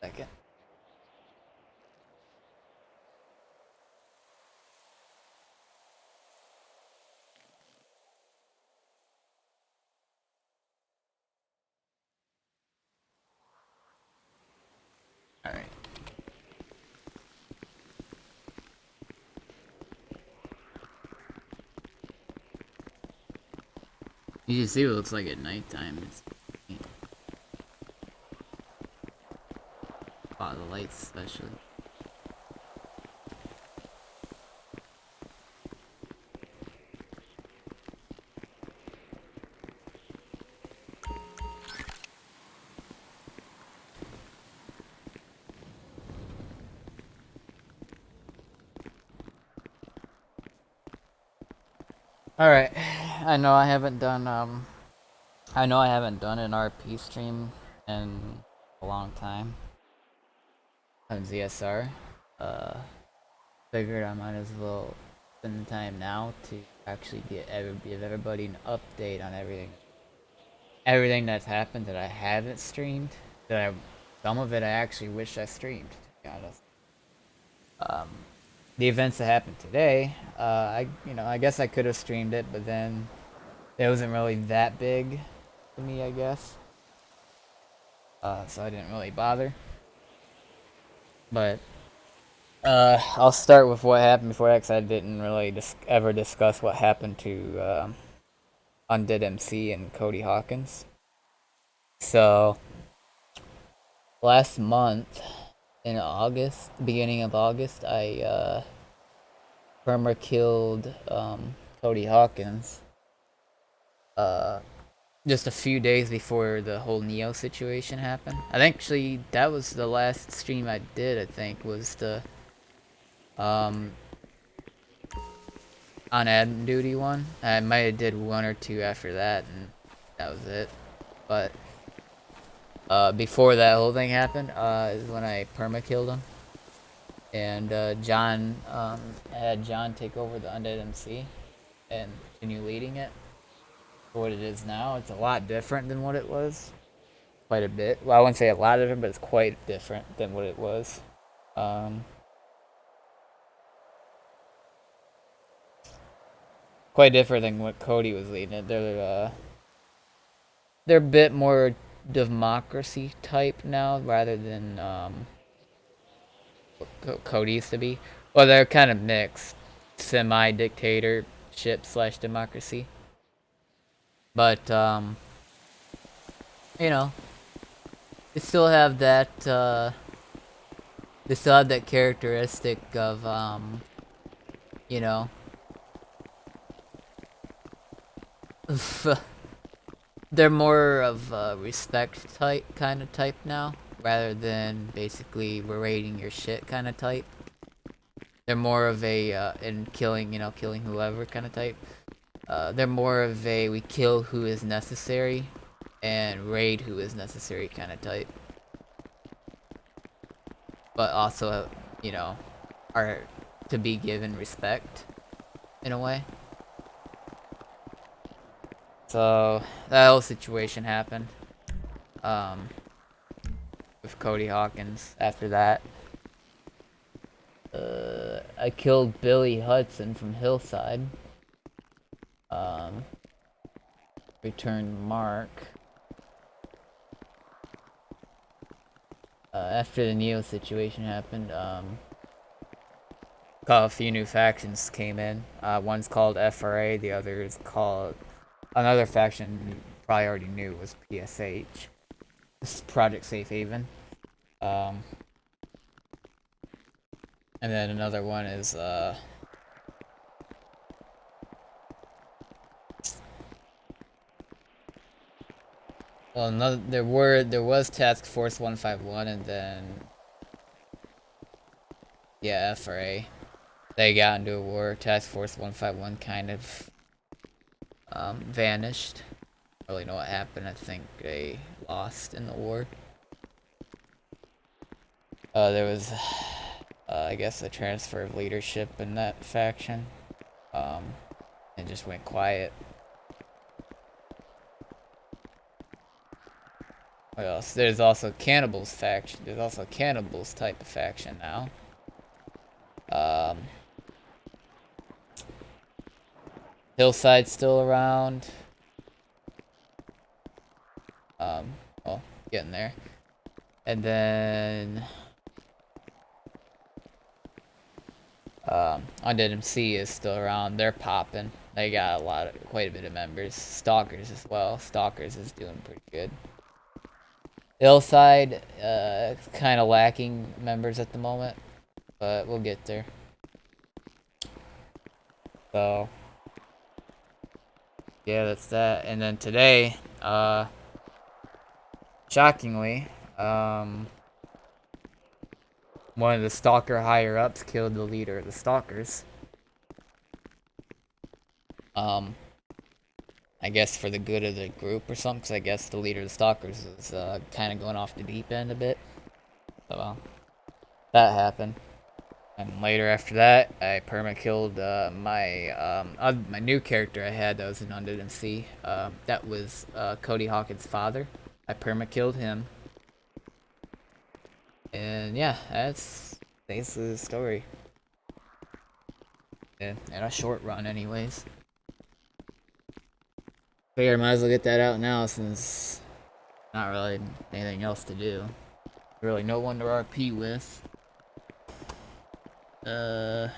Second. Alright. You can see what it looks like at nighttime. It's a lot of the lights, especially. Alright, I know I haven't done an RP stream in a long time on ZSR. Figured I might as well spend the time now to actually give everybody an update on everything that's happened that I haven't streamed. Some of it I actually wish I streamed, to be honest. The events that happened today, I guess I could have streamed it, but then it wasn't really that big to me, I guess. So I didn't really bother. But I'll start with what happened before that, because I didn't really ever discuss what happened to Undead MC and Cody Hawkins. So last month in August, beginning of August, I perma killed Cody Hawkins. Just a few days before the whole Neo situation happened. I think actually that was the last stream I did. I think was the on admin duty one. I might have did one or two after that, and that was it. But before that whole thing happened, is when I perma killed him, and John had John take over the Undead MC and continue leading it. For what it is now, it's a lot different than what it was. Quite a bit. Well, I wouldn't say a lot different, but it's quite different than what it was. Quite different than what Cody was leading it. They're a bit more democracy type now, rather than what Cody used to be. Well, they're kind of mixed, semi-dictatorship / democracy. But you know, they still have that. They still have that characteristic of you know. They're more of a respect type kind of type now, rather than basically berating your shit kind of type. They're more of a in killing, killing whoever kind of type. They're more of a we kill who is necessary and raid who is necessary kind of type. But also, are to be given respect in a way. So that whole situation happened with Cody Hawkins. After that, I killed Billy Hudson from Hillside. Returned Mark. After the Neo situation happened, a few new factions came in. One's called FRA, the other is called... Another faction you probably already knew was PSH. This is Project Safe Haven. And then another one is, well, there was Task Force 151, and then, yeah, FRA. They got into a war. Task Force 151 kind of vanished. I don't really know what happened. I think they lost in the war. There was, I guess, a transfer of leadership in that faction. It just went quiet. What else? There's also Cannibals faction. There's also Cannibals type of faction now. Hillside's still around. Well, getting there. And then Undead MC is still around. They're popping. They got quite a bit of members. Stalkers as well. Stalkers is doing pretty good. Hillside, kind of lacking members at the moment, but we'll get there. So, yeah, that's that. And then today, shockingly, one of the Stalker higher-ups killed the leader of the Stalkers. I guess for the good of the group or something, because I guess the leader of the Stalkers is kind of going off the deep end a bit. So, that happened. And later after that, I perma-killed my new character I had that was an Undead MC. That was Cody Hawkins' father. I perma-killed him. And yeah, that's basically the story. In a short run anyways. Figure I might as well get that out now since not really anything else to do. Really no one to RP with. Yeah.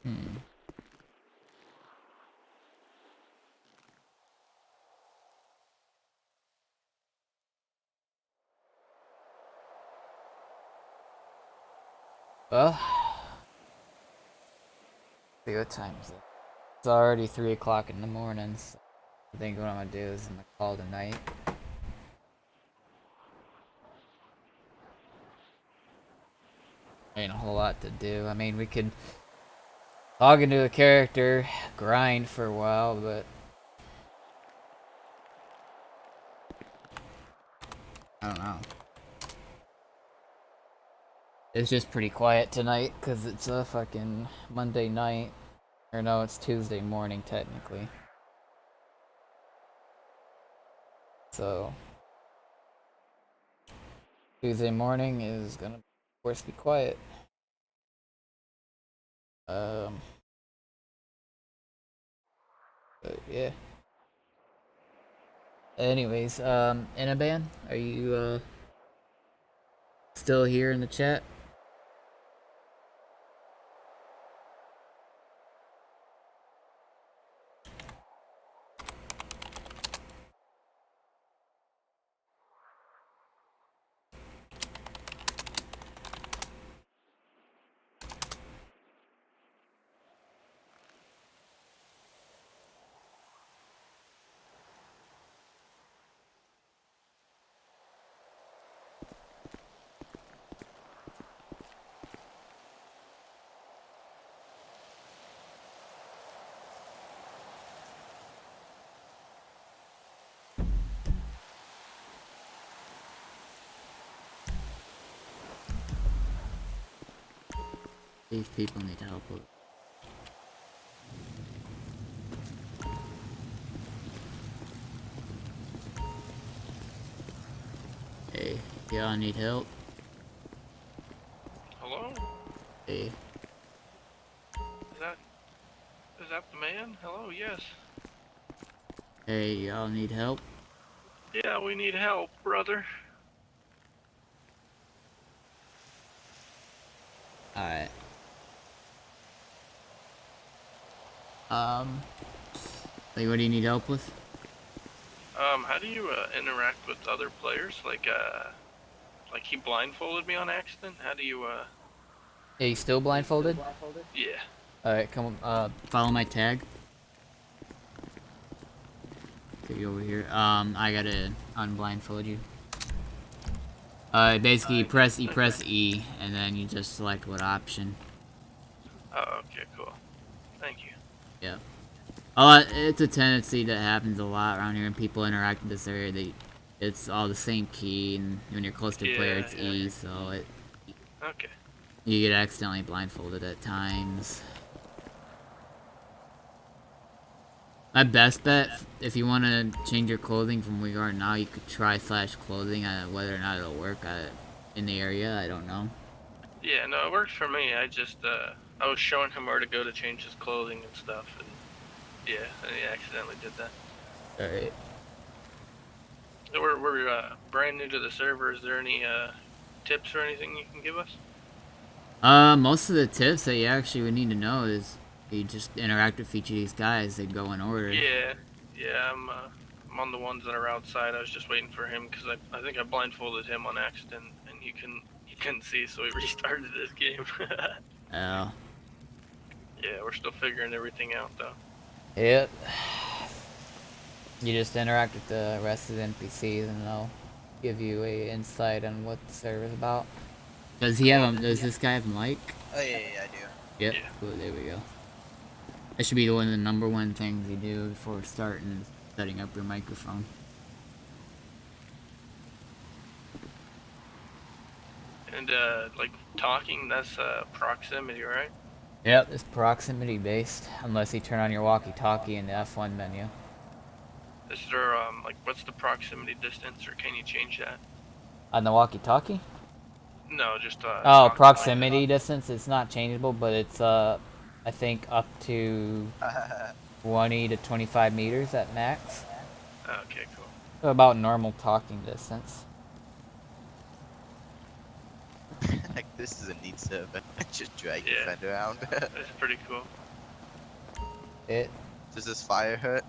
Hmm. Well, see what time is it? It's already 3 o'clock in the morning, so I think what I'm gonna do is I'm gonna call it a night. Ain't a whole lot to do. I mean, we could log into a character, grind for a while, but I don't know. It's just pretty quiet tonight because it's a fucking Monday night. Or no, it's Tuesday morning technically. So Tuesday morning is gonna, of course, be quiet. But yeah. Anyways, Inaban, are you still here in the chat? These people need help with. Hey, y'all need help? Hello? Hey, Is that the man? Hello, yes. hey, y'all need help? Yeah, we need help, brother. Alright. Like, what do you need help with? How do you interact with other players? Like he blindfolded me on accident. How do you Hey, you still blindfolded? Yeah. Alright, come follow my tag. Get you over here. I gotta unblindfold you. Basically you press E, and then you just select what option. Oh, okay, cool. Thank you. Yeah. It's a tendency that happens a lot around here, and people interact with this area. It's all the same key, and when you're close to a player, it's E, so Okay. you get accidentally blindfolded at times. My best bet, if you want to change your clothing from where you are now, you could try /clothing. Whether or not it'll work in the area, I don't know. Yeah, no, it worked for me. I was showing him where to go to change his clothing and stuff, and yeah, and he accidentally did that. Alright. We're brand new to the server. Is there any tips or anything you can give us? Most of the tips that you actually would need to know is you just interact with each of these guys. They go in order. Yeah, I'm on the ones that are outside. I was just waiting for him because I think I blindfolded him on accident, and you couldn't see, so we restarted this game. Oh. Yeah, we're still figuring everything out though. Yep. You just interact with the rest of the NPCs, and they'll give you a insight on what the server's about. Does this guy have a mic? Oh yeah, I do. Yep. Yeah. Cool, there we go. That should be one of the number one things you do before starting, is setting up your microphone. And like talking, that's proximity, right? Yep, it's proximity based, unless you turn on your walkie-talkie in the F1 menu. Is there like what's the proximity distance, or can you change that? On the walkie-talkie? No, just Oh, talking proximity distance, it's not changeable, but it's I think up to 20 to 25 meters at max. Okay, cool. So about normal talking distance. Like, this is a neat server. Just drag your Yeah. friend around. It's pretty cool. Does this fire hurt?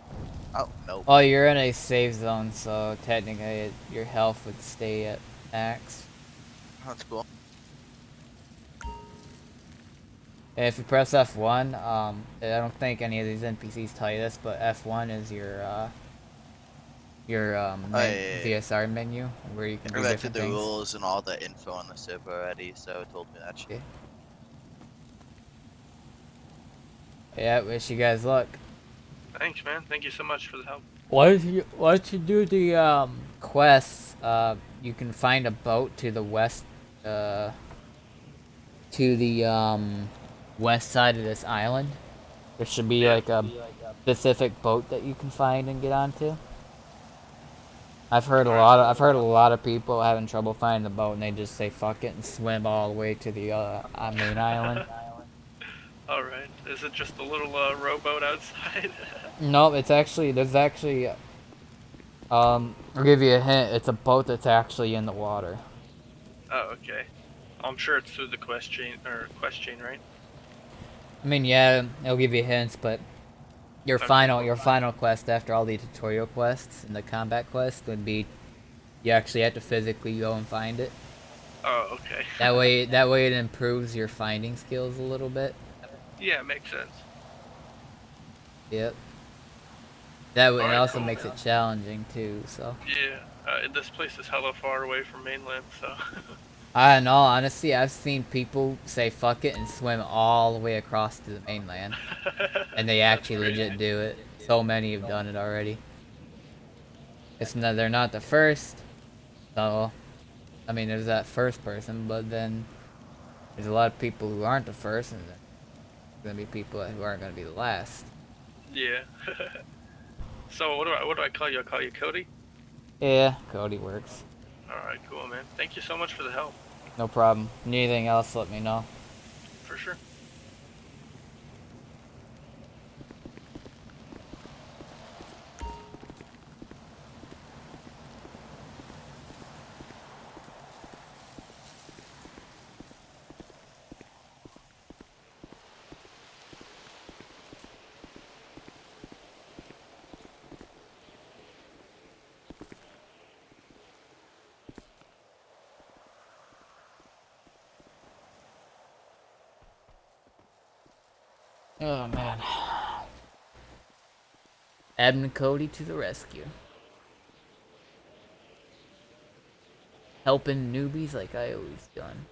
Oh, no. Oh, you're in a safe zone, so technically your health would stay at max. That's cool. And if you press F1, I don't think any of these NPCs tell you this, but F1 is your Oh, yeah. VSR menu where you can I do read through different the things. rules and all the info on the server already, so it told me that shit. Okay. Yeah, wish you guys luck. Thanks, man. Thank you so much for the help. Once you do the quests, you can find a boat to the west, to the west side of this island. There should be like a specific boat that you can find and get onto. I've heard a lot of people having trouble finding the boat, and they just say fuck it and swim all the way to the main island. All right. Is it just a little rowboat outside? Nope, there's actually I'll give you a hint. It's a boat that's actually in the water. Oh, okay. I'm sure it's through the quest chain, right? I mean, yeah, it'll give you hints, but your Okay, final quest after all the tutorial quests and the combat quests would be you actually have to physically go and find it. Oh, okay. That way it improves your finding skills a little bit. Yeah, makes sense. Yep. That way it Alright, also cool. makes it challenging too. So. Yeah, this place is hella far away from mainland, so. I don't know. Honestly, I've seen people say fuck it and swim all the way across to the mainland, and they actually legit do it. So many have done it already. They're not the first, so I mean, there's that first person, but then there's a lot of people who aren't the first, and there's gonna be people who aren't gonna be the last. Yeah. So what do I call you? I call you Cody? Yeah, Cody works. Alright, cool, man. Thank you so much for the help. No problem. Need anything else, let me know. For sure. Oh man. Admin Cody to the rescue. Helping newbies like I always done.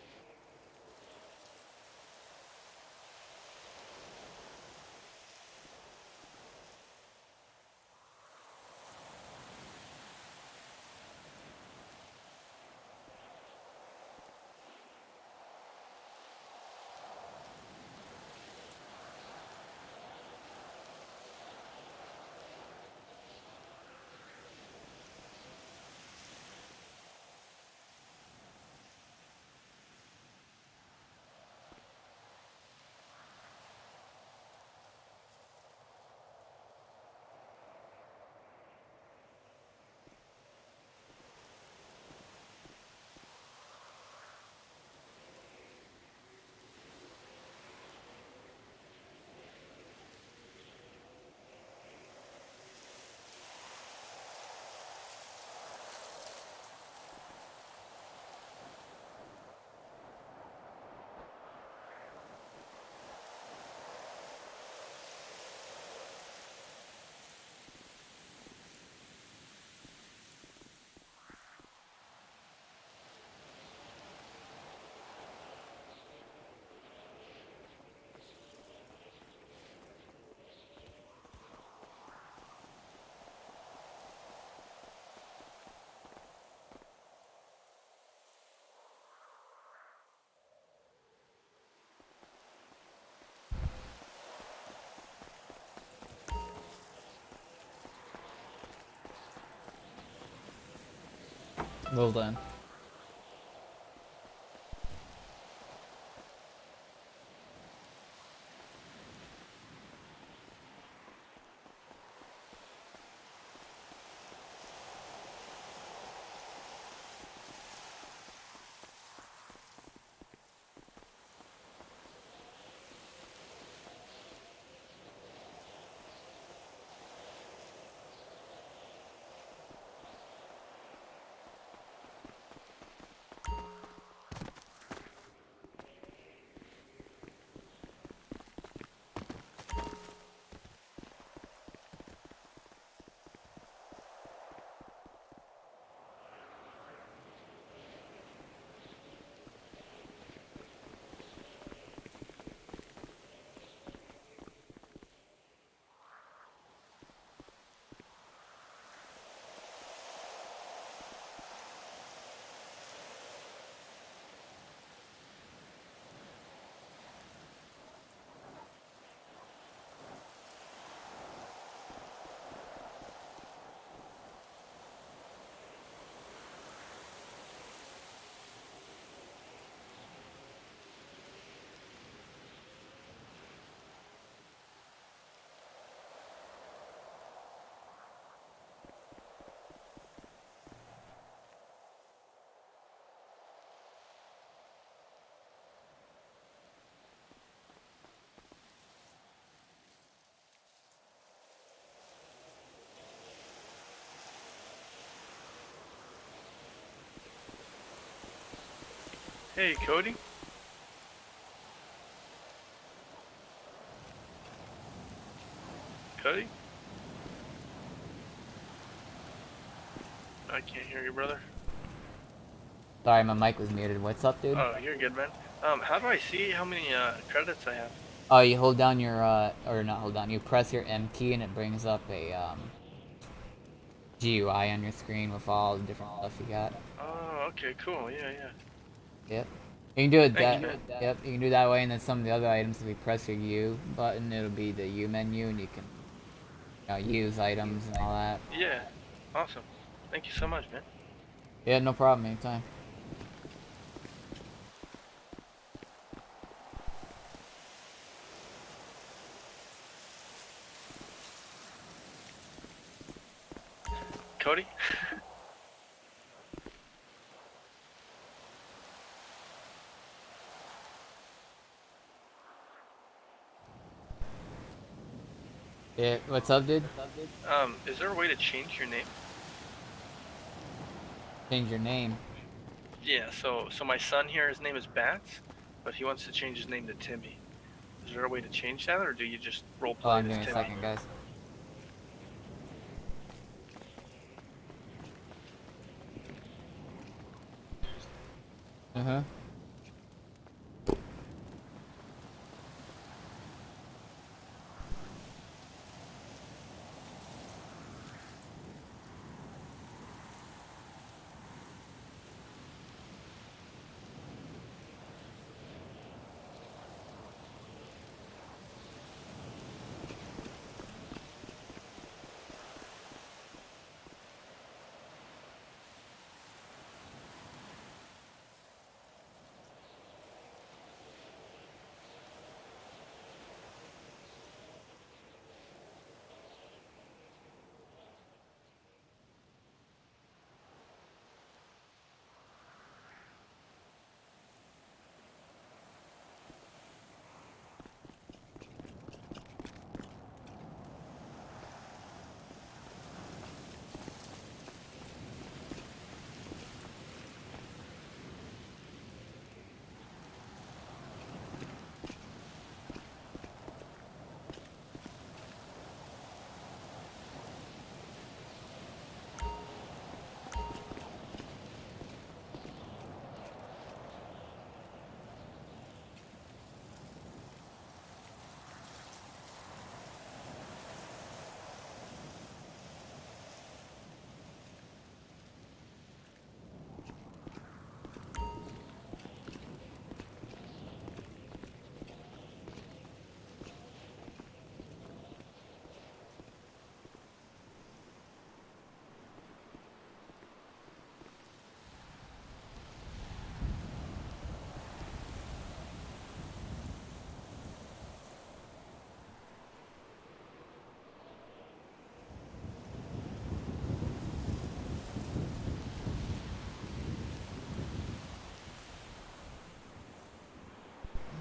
Well done. Hey, Cody. Cody? I can't hear you, brother. Sorry, my mic was muted. What's up, dude? Oh, you're good, man. How do I see how many credits I have? Oh, you hold down your or not hold down. You press your M key and it brings up a GUI on your screen with all the different stuff you got. Oh, okay, cool. Yeah, yeah. Yep. You can do it Thank that. you, man. Yep. You can do that way, and then some of the other items. If you press your U button, it'll be the U menu, and you can use items and all that. Yeah. Awesome. Thank you so much, man. Yeah, no problem. Anytime. Cody? Yeah. What's up, dude? Is there a way to change your name? Change your name. Yeah, so my son here, his name is Bats, but he wants to change his name to Timmy. Is there a way to change that, or do you just Oh, roleplay I'm it as doing a Timmy? second, guys. Uh-huh.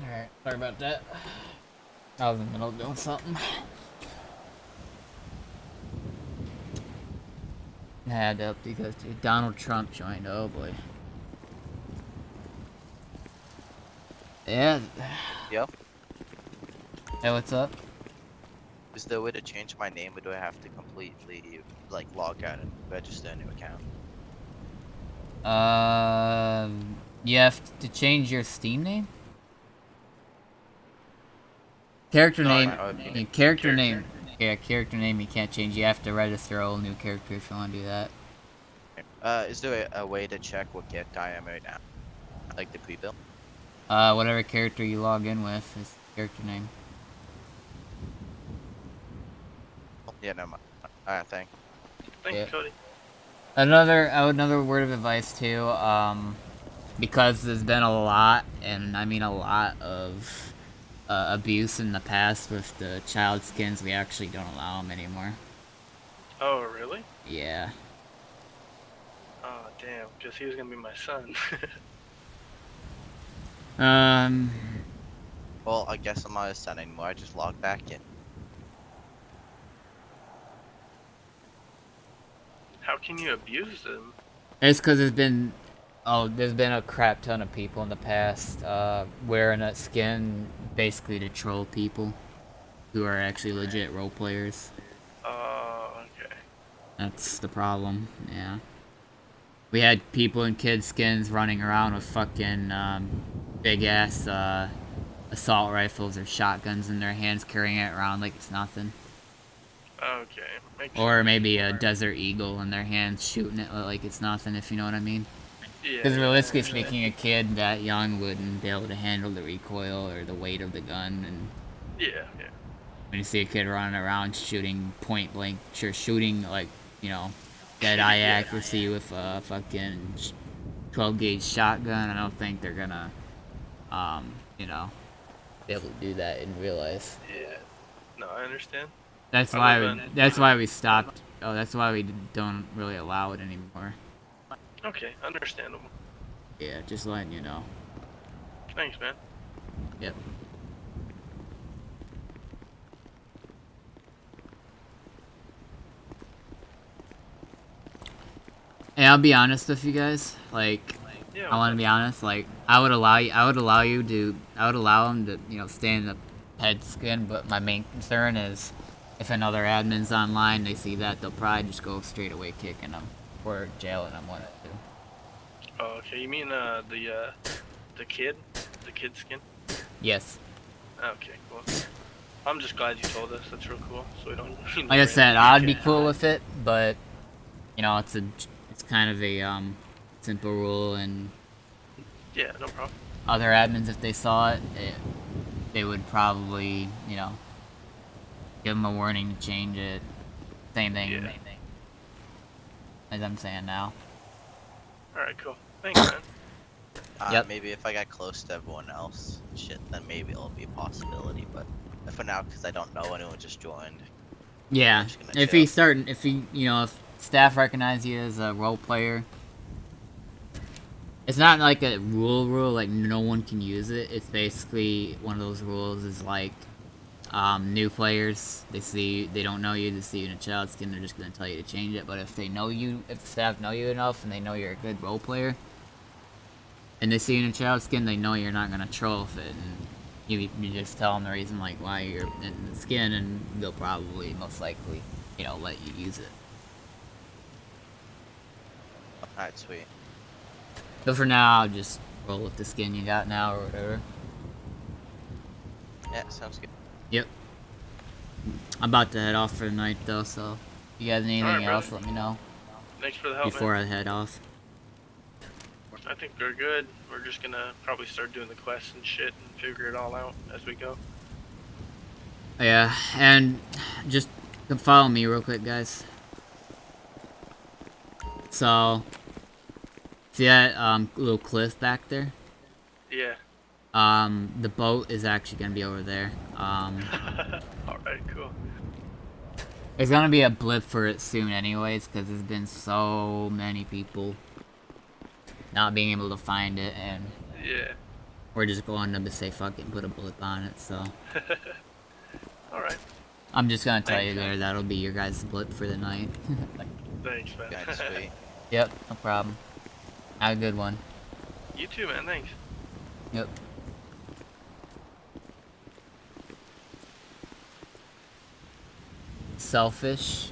Alright, sorry about that. I was in the middle of doing something. I had to update because Donald Trump joined. Oh boy. Yeah. Yo, Hey, what's up? is there a way to change my name, or do I have to completely like log out and register a new account? You have to change your Steam name? Character No, name. Okay. Character name. Yeah, character name you can't change. You have to register a whole new character if you want to do that. Is there a way to check what character I am right now? Like the pre-build? Whatever character you log in with is character name. Yeah, no. Alright, thanks. Thank Yeah. you, Cody. Another word of advice too. Because there's been a lot, and I mean a lot of abuse in the past with the child skins. We actually don't allow them anymore. Oh, really? Yeah. Oh, damn, because he was gonna be my son. Um. Well, I guess I'm not a son anymore. I just log back in. How can you abuse them? It's because there's been Oh, there's been a crap ton of people in the past wearing that skin basically to troll people who are actually legit role players. Okay. That's the problem, yeah. We had people in kid skins running around with fucking big ass assault rifles or shotguns in their hands, carrying it around like it's nothing. Okay. Or maybe a Desert Eagle in their hands, shooting it like it's nothing, if you know what I mean. Yeah. Because realistically speaking, a kid that young wouldn't be able to handle the recoil or the weight of the gun. And Yeah. when you see a kid running around shooting point blank, shooting like, you know, dead eye accuracy with a fucking 12 gauge shotgun, I don't think they're gonna, you know, be able to do that in real life. Yeah. No, I understand. That's why we stopped. Oh, that's why we don't really allow it anymore. Okay, understandable. Yeah, just letting you know. Thanks, man. Yep. And I'll be honest with you guys. Like, Yeah, I want to be honest. Like, I would allow him to, you know, stay in the head skin. But my main concern is, if another admin's online, they see that, they'll probably just go straight away kicking them or jailing them. One of the two. Oh, okay. You mean the kid skin? Yes. Okay, cool. I'm just glad you told us. That's real cool. So we don't. Like I said, I'd be cool with it, but you know, it's kind of a simple rule, and Yeah, no problem. other admins, if they saw it, they would probably, you know, give them a warning to change it. Same thing. Yeah. As I'm saying now. All right, cool. Thanks, man. Yep. Maybe if I got close to everyone else, shit, then maybe it'll be a possibility. But for now, because I don't know anyone just joined. Yeah. just gonna If if staff recognize you as a role player, it's not like a rule like no one can use it. It's basically one of those rules is like new players, they don't know you, they see you in a child skin, they're just gonna tell you to change it. But if they know you, if the staff know you enough and they know you're a good role player, and they see you in a child skin, they know you're not gonna troll with it, and you just tell them the reason like why you're in the skin, and they'll probably most likely, you know, let you use it. Alright, sweet. But for now, I'll just roll with the skin you got now or whatever. Yeah, sounds good. Yep. I'm about to head off for the night though, so if you guys need anything Alright, else, brother. let me know Thanks for the help, before man. I head off. I think we're good. We're just gonna probably start doing the quests and shit and figure it all out as we go. Yeah, and just come follow me real quick, guys. So, see that little cliff back there? Yeah. The boat is actually gonna be over there. Alright, cool. There's gonna be a blip for it soon anyways, because there's been so many people not being able to find it, and Yeah. we're just going to say fuck it and put a blip on it, so. Alright. I'm just gonna tell Thanks, you there, man. that'll be your guys' blip for the night. Thanks, man. Yeah, sweet. Yep, no problem. Have a good one. You too, man. Thanks. Yep. Selfish.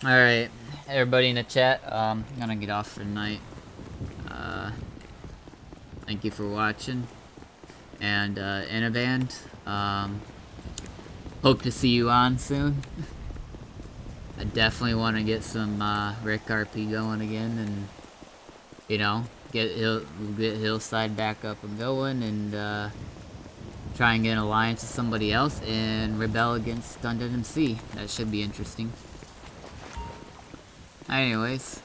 Alright, everybody in the chat, I'm gonna get off for the night. Thank you for watching. And, in a band, hope to see you on soon. I definitely want to get some, Rick RP going again, and, you know, get Hillside back up and going, and, try and get an alliance with somebody else and rebel against Undead MC. That should be interesting. Anyways,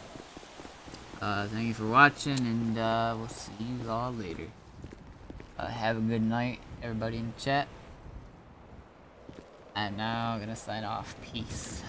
thank you for watching, and we'll see you all later. Have a good night, everybody in the chat. And now I'm gonna sign off. Peace.